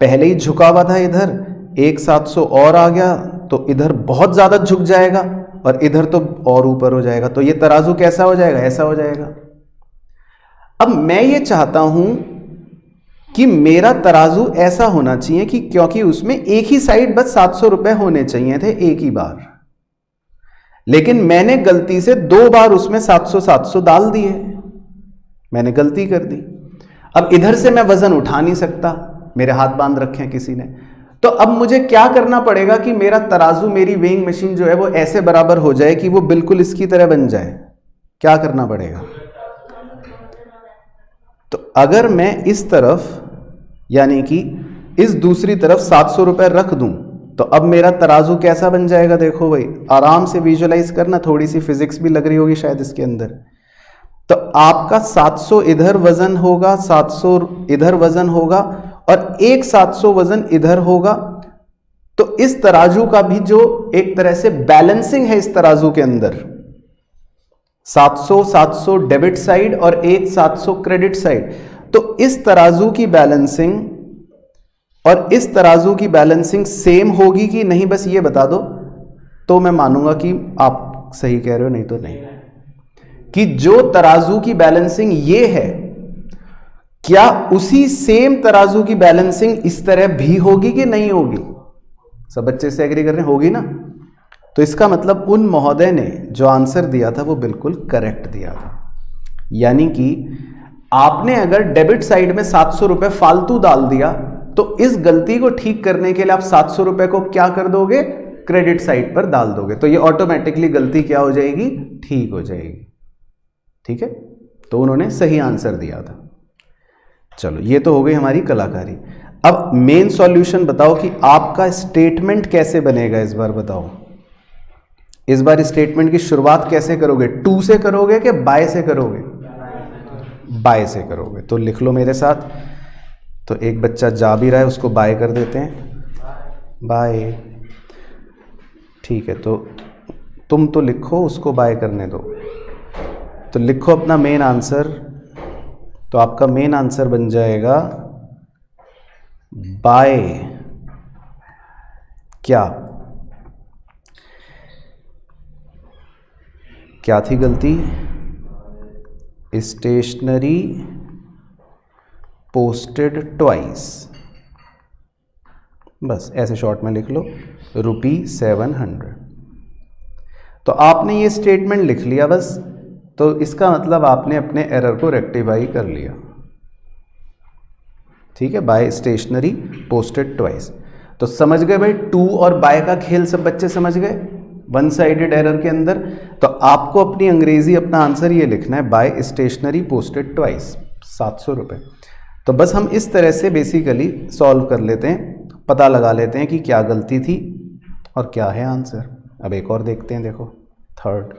पहले ही झुका हुआ था इधर, एक 700 और आ गया तो इधर बहुत ज्यादा झुक जाएगा और इधर तो और ऊपर हो जाएगा, तो ये तराजू कैसा हो जाएगा? ऐसा हो जाएगा। अब मैं ये चाहता हूं कि मेरा तराजू ऐसा होना चाहिए कि क्योंकि उसमें एक ही साइड बस 700 रुपए होने चाहिए थे एक ही बार, लेकिन मैंने गलती से 2 बार उसमें 700 डाल दिए, मैंने गलती कर दी। अब इधर से मैं वजन उठा नहीं सकता, मेरे हाथ बांध रखे हैं किसी ने, तो अब मुझे क्या करना पड़ेगा कि मेरा तराजू, मेरी वेइंग मशीन जो है वो ऐसे बराबर हो जाए कि वो बिल्कुल इसकी तरह बन जाए। क्या करना पड़ेगा? तो अगर मैं इस तरफ यानी कि इस दूसरी तरफ 700 रुपए रख दूं तो अब मेरा तराजू कैसा बन जाएगा? देखो भाई, आराम से विजुअलाइज करना, थोड़ी सी फिजिक्स भी लग रही होगी शायद इसके अंदर। तो आपका 700 इधर वजन होगा, 700 इधर वजन होगा और एक 700 वजन इधर होगा। तो इस तराजू का भी जो एक तरह से बैलेंसिंग है इस तराजू के अंदर, 700 डेबिट साइड और एक 700 क्रेडिट साइड, तो इस तराजू की बैलेंसिंग और इस तराजू की बैलेंसिंग सेम होगी कि नहीं, बस ये बता दो तो मैं मानूंगा कि आप सही कह रहे हो, नहीं तो नहीं। कि जो तराजू की बैलेंसिंग ये है, क्या उसी सेम तराजू की बैलेंसिंग इस तरह भी होगी कि नहीं होगी? सब बच्चे से एग्री कर रहे हैं, होगी ना? तो इसका मतलब उन महोदय ने जो आंसर दिया था वो बिल्कुल करेक्ट दिया था। यानी कि आपने अगर डेबिट साइड में 700 रुपए फालतू डाल दिया तो इस गलती को ठीक करने के लिए आप 700 रुपए को क्या कर दोगे? क्रेडिट साइड पर डाल दोगे, तो ये ऑटोमेटिकली गलती क्या हो जाएगी? ठीक हो जाएगी। ठीक है, तो उन्होंने सही आंसर दिया था। चलो, ये तो हो गई हमारी कलाकारी। अब मेन सॉल्यूशन बताओ कि आपका स्टेटमेंट कैसे बनेगा इस बार, बताओ। इस बार स्टेटमेंट की शुरुआत कैसे करोगे? टू से करोगे कि बाय से करोगे? बाय से करोगे। तो लिख लो मेरे साथ। तो एक बच्चा जा भी रहा है, उसको बाय कर देते हैं, बाय। ठीक है, तो तुम तो लिखो, उसको बाय करने दो। तो लिखो अपना मेन आंसर। तो आपका मेन आंसर बन जाएगा बाय क्या थी गलती? स्टेशनरी पोस्टेड ट्वाइस, बस ऐसे शॉर्ट में लिख लो, ₹700। तो आपने ये स्टेटमेंट लिख लिया बस, तो इसका मतलब आपने अपने एरर को रेक्टिफाई कर लिया। ठीक है, बाय स्टेशनरी पोस्टेड ट्वाइस। तो समझ गए भाई, टू और बाय का खेल सब बच्चे समझ गए वन साइडेड एरर के अंदर। तो आपको अपनी अंग्रेजी अपना आंसर ये लिखना है, बाय स्टेशनरी पोस्टेड ट्वाइस, 700 रुपये। तो बस हम इस तरह से बेसिकली सॉल्व कर लेते हैं, पता लगा लेते हैं कि क्या गलती थी और क्या है आंसर। अब एक और देखते हैं, देखो third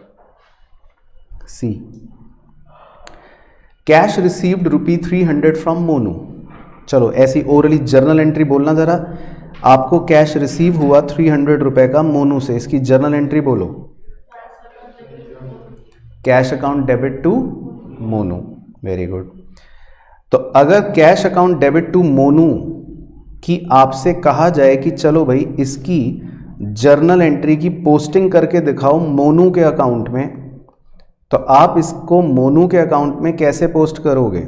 C, cash received ₹300 from Monu. चलो ऐसी ओरली जर्नल एंट्री बोलना जरा, आपको कैश रिसीव हुआ 300 रुपए का मोनू से, इसकी जर्नल एंट्री बोलो। Cash account debit to Monu, very good. तो अगर cash account debit to Monu की आपसे कहा जाए कि चलो भाई इसकी जर्नल एंट्री की पोस्टिंग करके दिखाओ मोनू के अकाउंट में, तो आप इसको मोनू के अकाउंट में कैसे पोस्ट करोगे?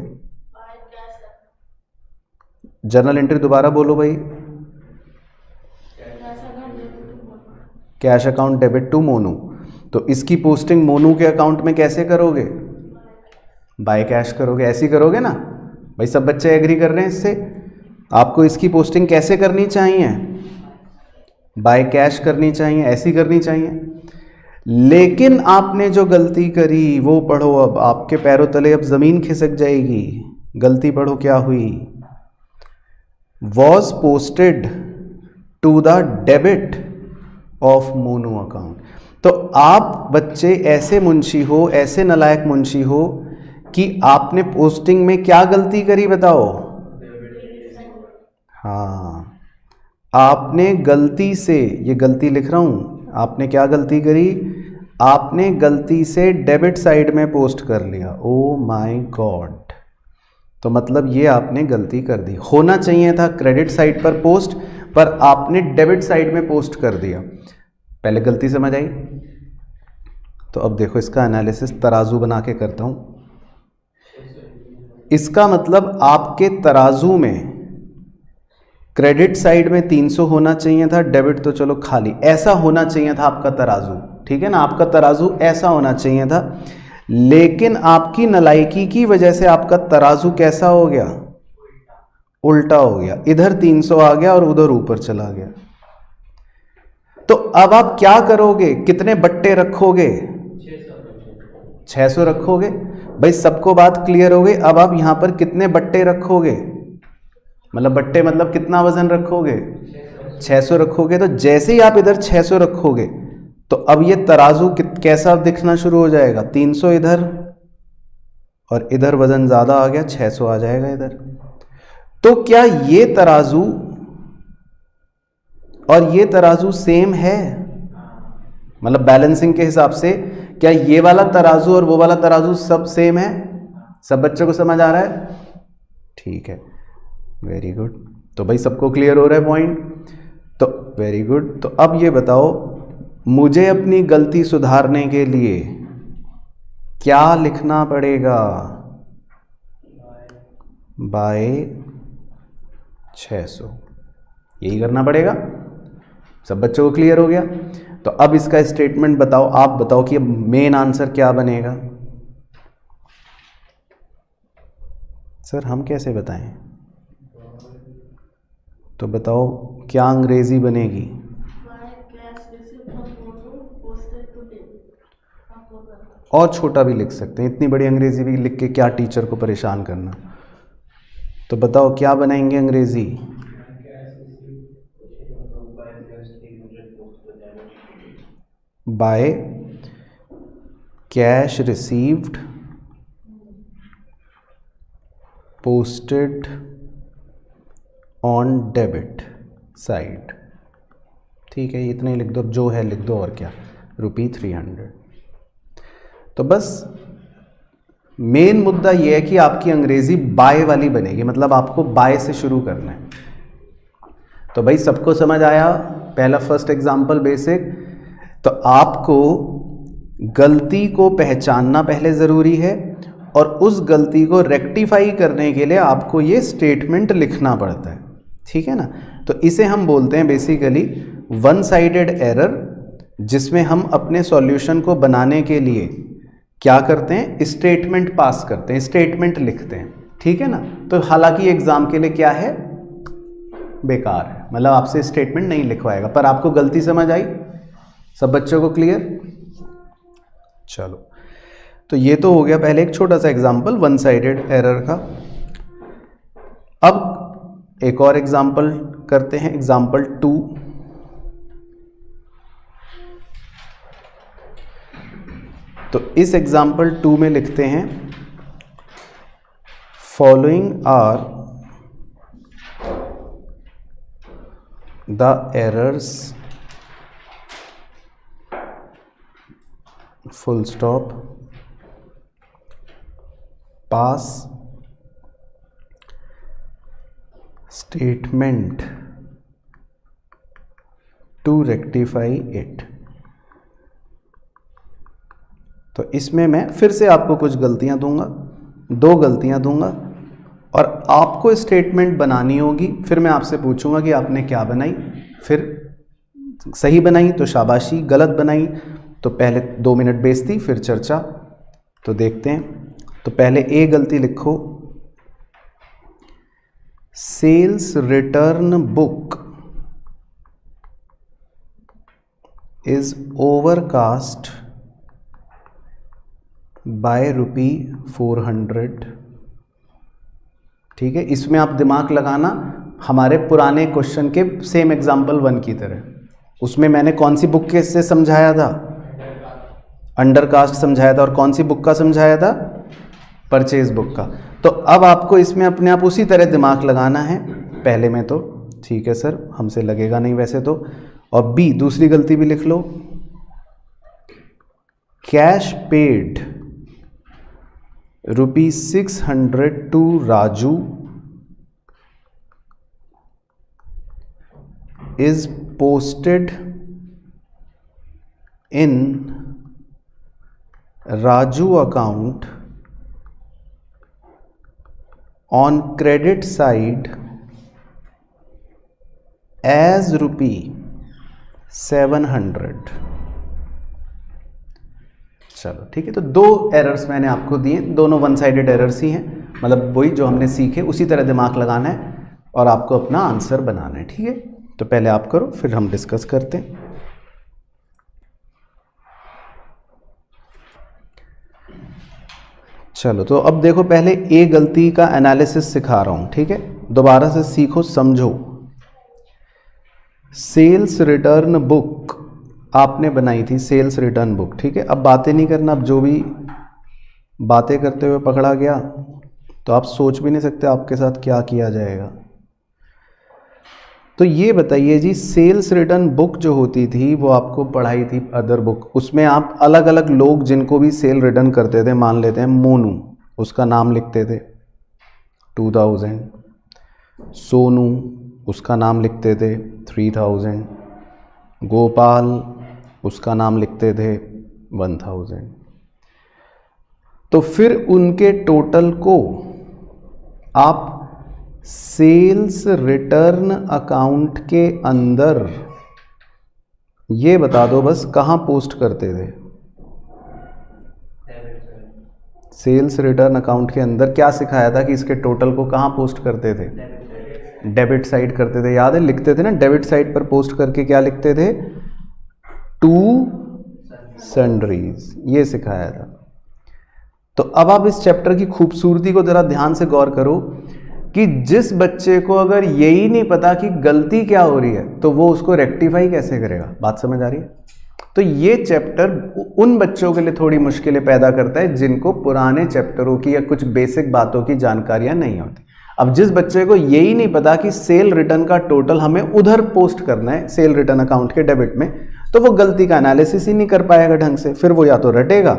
जर्नल एंट्री दोबारा बोलो भाई। Cash account debit to Monu, तो इसकी पोस्टिंग मोनू के अकाउंट में कैसे करोगे? बाय कैश करोगे, ऐसी करोगे ना भाई। सब बच्चे एग्री कर रहे हैं इससे? आपको इसकी पोस्टिंग कैसे करनी चाहिए? बाय कैश करनी चाहिए, ऐसी करनी चाहिए। लेकिन आपने जो गलती करी वो पढ़ो, अब आपके पैरों तले अब जमीन खिसक जाएगी। गलती पढ़ो क्या हुई। Was posted to the debit of Monu account. तो आप बच्चे ऐसे मुंशी हो, ऐसे नलायक मुंशी हो कि आपने पोस्टिंग में क्या गलती करी बताओ? हाँ, आपने गलती से, ये गलती लिख रहा हूं, आपने क्या गलती करी? आपने गलती से डेबिट साइड में पोस्ट कर लिया। ओ माय गॉड, तो मतलब ये आपने गलती कर दी। होना चाहिए था क्रेडिट साइड पर पोस्ट, पर आपने डेबिट साइड में पोस्ट कर दिया। पहले गलती समझ आई? तो अब देखो इसका एनालिसिस तराजू बना के करता हूं। इसका मतलब आपके तराजू में क्रेडिट साइड में 300 होना चाहिए था, डेबिट तो चलो खाली, ऐसा होना चाहिए था आपका तराजू। ठीक है ना, आपका तराजू ऐसा होना चाहिए था। लेकिन आपकी नालायकी की वजह से आपका तराजू कैसा हो गया? उल्टा हो गया। इधर 300 आ गया और उधर ऊपर चला गया। तो अब आप क्या करोगे? कितने बट्टे रखोगे? 600 रखोगे भाई। सबको बात क्लियर हो गई। अब आप यहां पर कितने बट्टे रखोगे? मतलब बट्टे मतलब कितना वजन रखोगे? 600 रखोगे। तो जैसे ही आप इधर 600 रखोगे तो अब ये तराजू कैसा दिखना शुरू हो जाएगा? 300 इधर और इधर वजन ज्यादा आ गया, 600 आ जाएगा इधर। तो क्या ये तराजू और ये तराजू सेम है? मतलब बैलेंसिंग के हिसाब से क्या ये वाला तराजू और वो वाला तराजू सब सेम है? सब बच्चों को समझ आ रहा है? ठीक है, वेरी गुड। तो भाई सबको क्लियर हो रहा है पॉइंट? तो वेरी गुड। तो अब ये बताओ, मुझे अपनी गलती सुधारने के लिए क्या लिखना पड़ेगा? बाय 600, यही करना पड़ेगा। सब बच्चों को क्लियर हो गया? तो अब इसका स्टेटमेंट बताओ, आप बताओ कि अब मेन आंसर क्या बनेगा? सर हम कैसे बताएं? तो बताओ क्या अंग्रेजी बनेगी? और छोटा भी लिख सकते हैं, इतनी बड़ी अंग्रेजी भी लिख के क्या टीचर को परेशान करना। तो बताओ क्या बनाएंगे अंग्रेजी? By cash received posted on debit side. ठीक है, इतने लिख दो, जो है लिख दो, और क्या, ₹300। तो बस मेन मुद्दा यह है कि आपकी अंग्रेजी बाय वाली बनेगी, मतलब आपको बाय से शुरू करना है। तो भाई सबको समझ आया पहला फर्स्ट एग्जाम्पल बेसिक। तो आपको गलती को पहचानना पहले ज़रूरी है और उस गलती को रेक्टिफाई करने के लिए आपको ये स्टेटमेंट लिखना पड़ता है, ठीक है ना। तो इसे हम बोलते हैं बेसिकली वन साइडेड एरर, जिसमें हम अपने सॉल्यूशन को बनाने के लिए क्या करते हैं, स्टेटमेंट पास करते हैं, स्टेटमेंट लिखते हैं, ठीक है ना। तो हालांकि एग्जाम के लिए क्या है, बेकार है, मतलब आपसे स्टेटमेंट नहीं लिखवाएगा, पर आपको गलती समझ आई, सब बच्चों को क्लियर। चलो, तो ये तो हो गया पहले एक छोटा सा एग्जांपल वन साइडेड एरर का। अब एक और एग्जांपल करते हैं, एग्जांपल 2। तो इस एग्जांपल 2 में लिखते हैं following are the errors full stop pass statement to rectify it. तो इसमें मैं फिर से आपको कुछ गलतियां दूंगा, 2 गलतियां दूंगा और आपको स्टेटमेंट बनानी होगी। फिर मैं आपसे पूछूंगा कि आपने क्या बनाई, फिर सही बनाई तो शाबाशी, गलत बनाई तो पहले 2 मिनट बेइज्जती, फिर चर्चा। तो देखते हैं। तो पहले ए गलती लिखो, sales return book is overcast by ₹400। ठीक है, इसमें आप दिमाग लगाना हमारे पुराने क्वेश्चन के सेम एग्जाम्पल 1 की तरह। उसमें मैंने कौन सी बुक के से समझाया था, अंडरकास्ट समझाया था, और कौन सी बुक का समझाया था, परचेज बुक का। तो अब आपको इसमें अपने आप उसी तरह दिमाग लगाना है पहले में। तो ठीक है सर, हमसे लगेगा नहीं वैसे तो। और बी दूसरी गलती भी लिख लो, cash paid ₹600 to Raju is posted in Raju account on credit side as ₹700। चलो ठीक है, तो 2 एरर्स मैंने आपको दिए, दोनों वन साइडेड एरर्स ही हैं, मतलब वही जो हमने सीखे उसी तरह दिमाग लगाना है और आपको अपना आंसर बनाना है। ठीक है, तो पहले आप करो फिर हम डिस्कस करते हैं। चलो, तो अब देखो पहले ए गलती का एनालिसिस सिखा रहा हूं, ठीक है, दोबारा से सीखो समझो। सेल्स रिटर्न बुक आपने बनाई थी, सेल्स रिटर्न बुक, ठीक है। अब बातें नहीं करना, अब जो भी बातें करते हुए पकड़ा गया तो आप सोच भी नहीं सकते आपके साथ क्या किया जाएगा। तो ये बताइए जी, सेल्स रिटर्न बुक जो होती थी वो आपको पढ़ाई थी अदर बुक, उसमें आप अलग अलग लोग जिनको भी सेल रिटर्न करते थे, मान लेते हैं मोनू, उसका नाम लिखते थे 2000, सोनू उसका नाम लिखते थे 3000, गोपाल उसका नाम लिखते थे 1000। तो फिर उनके टोटल को आप सेल्स रिटर्न अकाउंट के अंदर ये बता दो बस कहाँ पोस्ट करते थे। सेल्स रिटर्न अकाउंट के अंदर क्या सिखाया था कि इसके टोटल को कहाँ पोस्ट करते थे, डेबिट साइड करते थे, याद है, लिखते थे ना, डेबिट साइड पर पोस्ट करके क्या लिखते थे, टू सन्ड्रीज, ये सिखाया था। तो अब आप इस चैप्टर की खूबसूरती को जरा ध्यान से गौर करो कि जिस बच्चे को अगर यही नहीं पता कि गलती क्या हो रही है तो वो उसको रेक्टिफाई कैसे करेगा, बात समझ आ रही है। तो ये चैप्टर उन बच्चों के लिए थोड़ी मुश्किलें पैदा करता है जिनको पुराने चैप्टरों की या कुछ बेसिक बातों की जानकारियां नहीं होती। अब जिस बच्चे को यही नहीं पता कि सेल रिटर्न का टोटल हमें उधर पोस्ट करना है सेल रिटर्न अकाउंट के डेबिट में, तो वो गलती का एनालिसिस ही नहीं कर पाएगा ढंग से। फिर वो या तो रटेगा,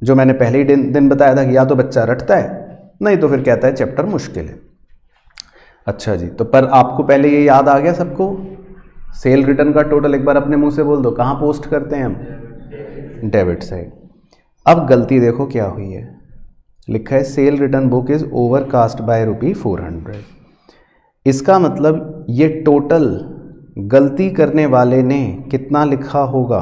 जो मैंने पहले ही दिन बताया था कि या तो बच्चा रटता है, नहीं तो फिर कहता है चैप्टर मुश्किल है। अच्छा जी, तो पर आपको पहले ये याद आ गया सबको, सेल रिटर्न का टोटल एक बार अपने मुंह से बोल दो, कहाँ पोस्ट करते हैं हम? Debit side. अब गलती देखो क्या हुई है, लिखा है cell return book is overcast by ₹400। इसका मतलब ये टोटल गलती करने वाले ने कितना लिखा होगा?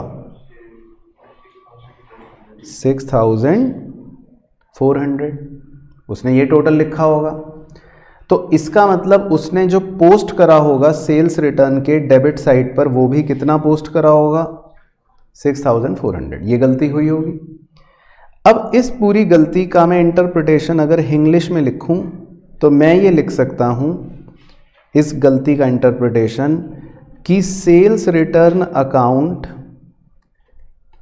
6400। उसने ये टोटल लिखा होगा, तो इसका मतलब उसने जो पोस्ट करा होगा सेल्स रिटर्न के डेबिट साइड पर वो भी कितना पोस्ट करा होगा? 6400। ये गलती हुई होगी। अब इस पूरी गलती का मैं इंटरप्रिटेशन अगर इंग्लिश में लिखूं तो मैं ये लिख सकता हूं इस गलती का इंटरप्रिटेशन कि सेल्स रिटर्न अकाउंट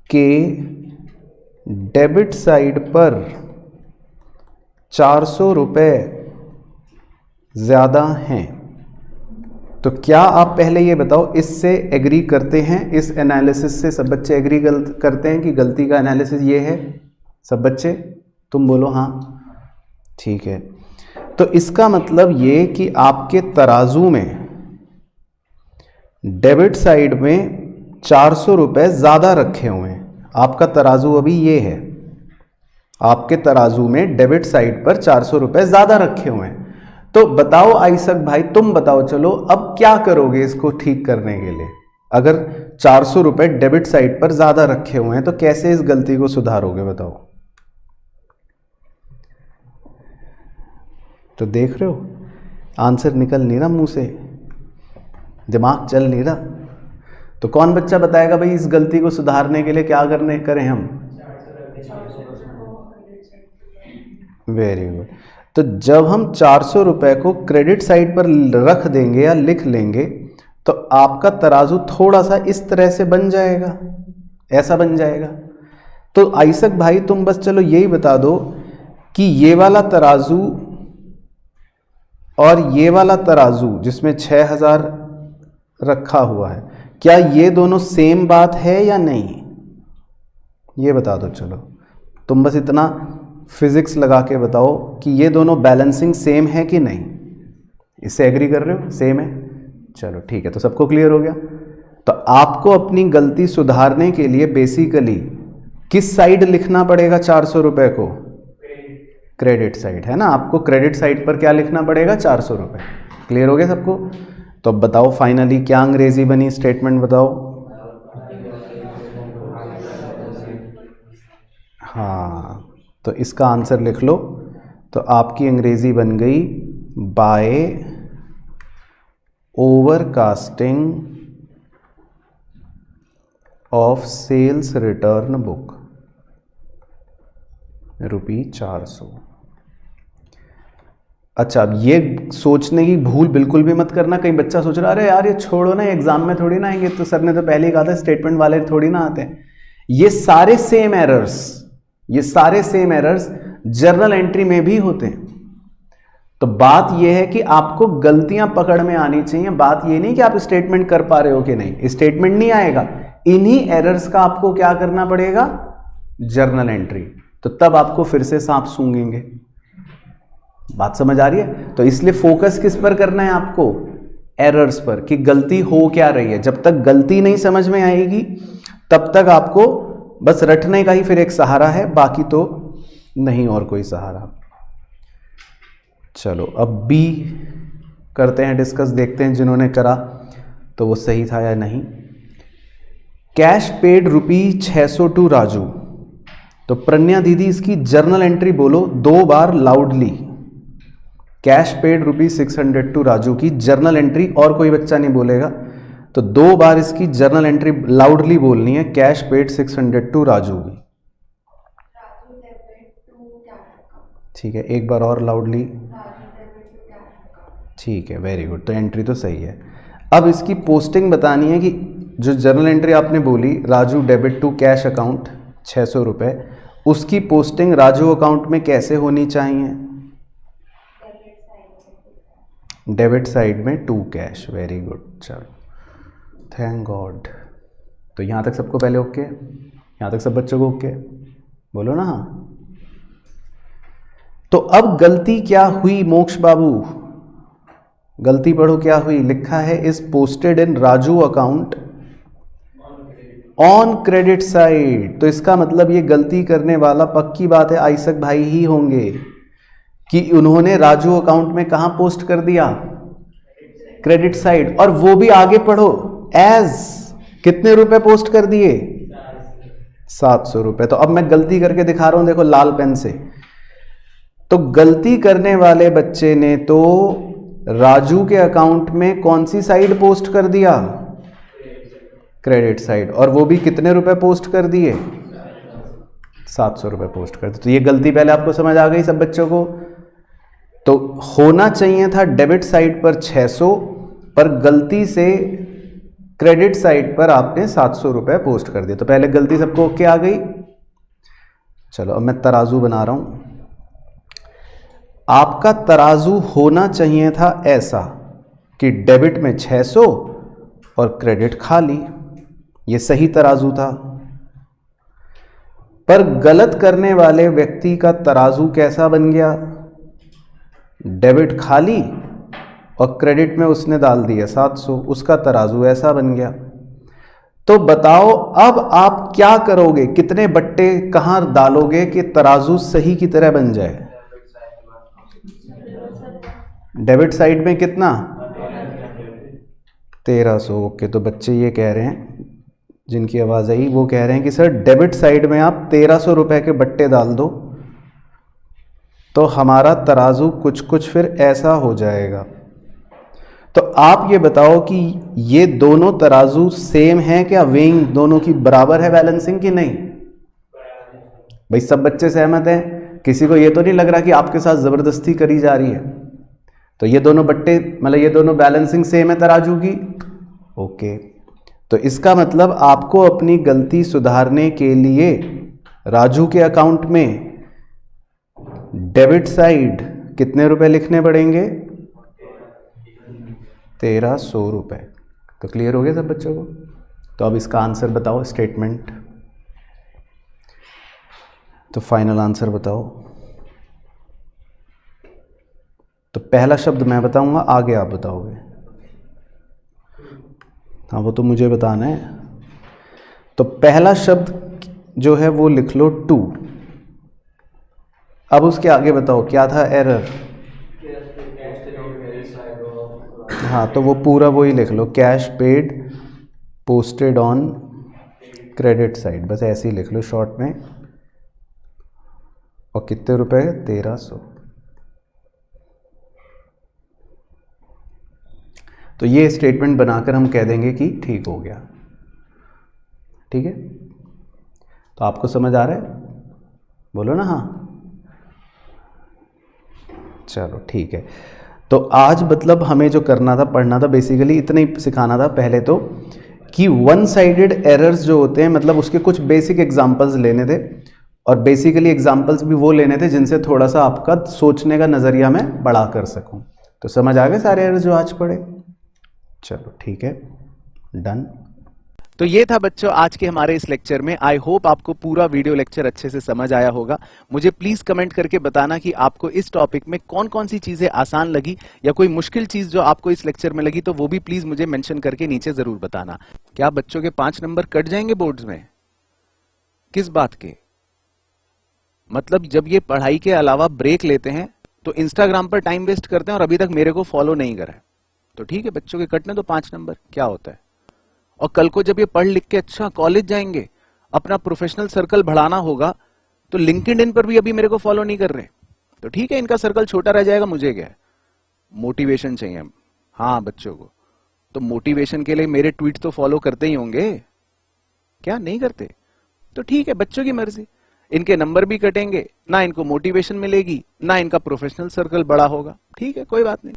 के डेबिट साइड पर 400 रुपये ज़्यादा हैं। तो क्या आप पहले ये बताओ, इससे एग्री करते हैं? इस एनालिसिस से सब बच्चे एग्री करते हैं कि गलती का एनालिसिस ये है? सब बच्चे तुम बोलो हाँ, ठीक है। तो इसका मतलब ये कि आपके तराजू में डेबिट साइड में 400 रुपये ज़्यादा रखे हुए हैं। आपका तराजू अभी ये है, आपके तराजू में डेबिट साइड पर 400 रुपये ज़्यादा रखे हुए हैं। तो बताओ आइसक भाई, तुम बताओ, चलो अब क्या करोगे इसको ठीक करने के लिए? अगर 400 रुपये डेबिट साइड पर ज़्यादा रखे हुए हैं तो कैसे इस गलती को सुधारोगे बताओ? तो देख रहे हो आंसर निकल नहीं रहा मुंह से, दिमाग चल नहीं रहा। तो कौन बच्चा बताएगा भाई इस गलती को सुधारने के लिए क्या करें हम? Very good. तो जब हम 400 रुपये को क्रेडिट साइड पर रख देंगे या लिख लेंगे तो आपका तराजू थोड़ा सा इस तरह से बन जाएगा, ऐसा बन जाएगा। तो आइसक भाई तुम बस चलो यही बता दो कि ये वाला तराजू और ये वाला तराजू जिसमें 6000 रखा हुआ है, क्या ये दोनों सेम बात है या नहीं? ये बता दो। चलो तुम बस इतना फिजिक्स लगा के बताओ कि ये दोनों बैलेंसिंग सेम है कि नहीं। इससे एग्री कर रहे हो? सेम है। चलो ठीक है, तो सबको क्लियर हो गया। तो आपको अपनी गलती सुधारने के लिए बेसिकली किस साइड लिखना पड़ेगा 400 रुपये को? क्रेडिट साइड, है ना। आपको क्रेडिट साइड पर क्या लिखना पड़ेगा? 400 रुपये। क्लियर हो गया सबको? तो अब बताओ फाइनली क्या अंग्रेजी बनी, स्टेटमेंट बताओ। हाँ, तो इसका आंसर लिख लो। तो आपकी अंग्रेजी बन गई by overcasting of sales return book ₹400। अच्छा, अब ये सोचने की भूल बिल्कुल भी मत करना। कहीं बच्चा सोच रहा अरे यार ये छोड़ो ना, एग्जाम में थोड़ी ना आएंगे, तो सर ने तो पहले ही कहा था स्टेटमेंट वाले थोड़ी ना आते हैं। ये सारे सेम एरर्स जर्नल एंट्री में भी होते हैं। तो बात यह है कि आपको गलतियां पकड़ में आनी चाहिए। बात यह नहीं कि आप स्टेटमेंट कर पा रहे हो कि नहीं, स्टेटमेंट नहीं आएगा, इन्हीं एरर्स का आपको क्या करना पड़ेगा? Journal entry. तो तब आपको फिर से सांप सूंघेंगे। बात समझ आ रही है? तो इसलिए फोकस किस पर करना है आपको? एरर्स पर, कि गलती हो क्या रही है। जब तक गलती नहीं समझ में आएगी तब तक आपको बस रटने का ही फिर एक सहारा है, बाकी तो नहीं और कोई सहारा। चलो अब बी करते हैं डिस्कस, देखते हैं जिन्होंने करा तो वो सही था या नहीं। Cash paid ₹600 to Raju. तो प्रज्ञा दीदी इसकी जर्नल एंट्री बोलो 2 बार loudly. Cash paid ₹600 to Raju की जर्नल एंट्री, और कोई बच्चा नहीं बोलेगा, तो 2 बार इसकी जर्नल एंट्री लाउडली बोलनी है। कैश पेड 600 टू राजू की। ठीक है, एक बार और लाउडली। ठीक है, वेरी गुड। तो एंट्री तो सही है। अब इसकी पोस्टिंग बतानी है कि जो जर्नल एंट्री आपने बोली Raju debit to cash account 600 रुपये, उसकी पोस्टिंग राजू अकाउंट में कैसे होनी चाहिए? डेबिट साइड में टू कैश। वेरी गुड, चलो थैंक गॉड। तो यहाँ तक सबको पहले ओके? यहाँ तक सब बच्चों को ओके? बोलो ना हाँ। तो अब गलती क्या हुई मोक्ष बाबू? गलती पढ़ो क्या हुई, लिखा है is posted in Raju account on credit side. तो इसका मतलब ये गलती करने वाला पक्की बात है आइसक भाई ही होंगे कि उन्होंने राजू अकाउंट में कहां पोस्ट कर दिया, क्रेडिट साइड। और वो भी आगे पढ़ो, एज कितने रुपए पोस्ट कर दिए, 700 रुपए। तो अब मैं गलती करके दिखा रहा हूं, देखो लाल पेन से। तो गलती करने वाले बच्चे ने तो राजू के अकाउंट में कौन सी साइड पोस्ट कर दिया, क्रेडिट साइड, और वो भी कितने रुपए पोस्ट कर दिए, 700 रुपए पोस्ट कर दिए। तो ये गलती पहले आपको समझ आ गई सब बच्चों को। तो होना चाहिए था डेबिट साइड पर 600, पर गलती से क्रेडिट साइड पर आपने 700 रुपए पोस्ट कर दिया। तो पहले गलती सबको ओके आ गई। चलो अब मैं तराजू बना रहा हूं। आपका तराजू होना चाहिए था ऐसा कि डेबिट में 600 और क्रेडिट खाली, ये सही तराजू था। पर गलत करने वाले व्यक्ति का तराजू कैसा बन गया, डेबिट खाली और क्रेडिट में उसने डाल दिया 700, उसका तराजू ऐसा बन गया। तो बताओ अब आप क्या करोगे, कितने बट्टे कहां डालोगे कि तराजू सही की तरह बन जाए। डेबिट साइड में कितना, 1300। ओके, तो बच्चे ये कह रहे हैं, जिनकी आवाज आई वो कह रहे हैं कि सर डेबिट साइड में आप 1300 रुपए के बट्टे डाल दो तो हमारा तराजू कुछ कुछ फिर ऐसा हो जाएगा। तो आप ये बताओ कि ये दोनों तराजू सेम है क्या, वेइंग दोनों की बराबर है, बैलेंसिंग की नहीं। भाई सब बच्चे सहमत हैं, किसी को ये तो नहीं लग रहा कि आपके साथ जबरदस्ती करी जा रही है। तो ये दोनों बट्टे मतलब ये दोनों बैलेंसिंग सेम है तराजू की। ओके, तो इसका मतलब आपको अपनी गलती सुधारने के लिए राजू के अकाउंट में डेबिट साइड कितने रुपए लिखने पड़ेंगे, 1300 रुपए। तो क्लियर हो गया सब बच्चों को। तो अब इसका आंसर बताओ, स्टेटमेंट। तो फाइनल आंसर बताओ। तो पहला शब्द मैं बताऊंगा, आगे आप बताओगे। हाँ वो तो मुझे बताना है। तो पहला शब्द जो है वो लिख लो टू। अब उसके आगे बताओ क्या था एरर। हाँ तो वो पूरा वही लिख लो, cash paid posted on credit side, बस ऐसे ही लिख लो शॉर्ट में। और कितने रुपए, 1300। तो ये स्टेटमेंट बनाकर हम कह देंगे कि ठीक हो गया। ठीक है, तो आपको समझ आ रहा है, बोलो ना हाँ। चलो ठीक है। तो आज मतलब हमें जो करना था, पढ़ना था, बेसिकली इतना ही सिखाना था पहले तो, कि वन साइडेड एरर्स जो होते हैं मतलब उसके कुछ बेसिक एग्जांपल्स लेने थे। और बेसिकली एग्जांपल्स भी वो लेने थे जिनसे थोड़ा सा आपका सोचने का नज़रिया मैं बड़ा कर सकूं। तो समझ आ गए सारे एरर्स जो आज पढ़े। चलो ठीक है, डन। तो ये था बच्चों आज के हमारे इस लेक्चर में। आई होप आपको पूरा वीडियो लेक्चर अच्छे से समझ आया होगा। मुझे प्लीज कमेंट करके बताना कि आपको इस टॉपिक में कौन कौन सी चीजें आसान लगी या कोई मुश्किल चीज जो आपको इस लेक्चर में लगी, तो वो भी प्लीज मुझे मेंशन करके नीचे जरूर बताना। क्या बच्चों के 5 नंबर कट जाएंगे बोर्ड्स में? किस बात के? मतलब जब ये पढ़ाई के अलावा ब्रेक लेते हैं तो इंस्टाग्राम पर टाइम वेस्ट करते हैं और अभी तक मेरे को फॉलो नहीं करा है। तो ठीक है, बच्चों के कटने तो 5 नंबर, क्या होता है। और कल को जब ये पढ़ लिख के अच्छा कॉलेज जाएंगे, अपना प्रोफेशनल सर्कल बढ़ाना होगा, तो लिंक्डइन पर भी अभी मेरे को फॉलो नहीं कर रहे, तो ठीक है, इनका सर्कल छोटा रह जाएगा। मुझे क्या है, मोटिवेशन चाहिए। हाँ बच्चों को तो मोटिवेशन के लिए मेरे ट्वीट तो फॉलो करते ही होंगे, क्या नहीं करते? तो ठीक है, बच्चों की मर्जी। इनके नंबर भी कटेंगे, ना इनको मोटिवेशन मिलेगी, ना इनका प्रोफेशनल सर्कल बड़ा होगा। ठीक है, कोई बात नहीं।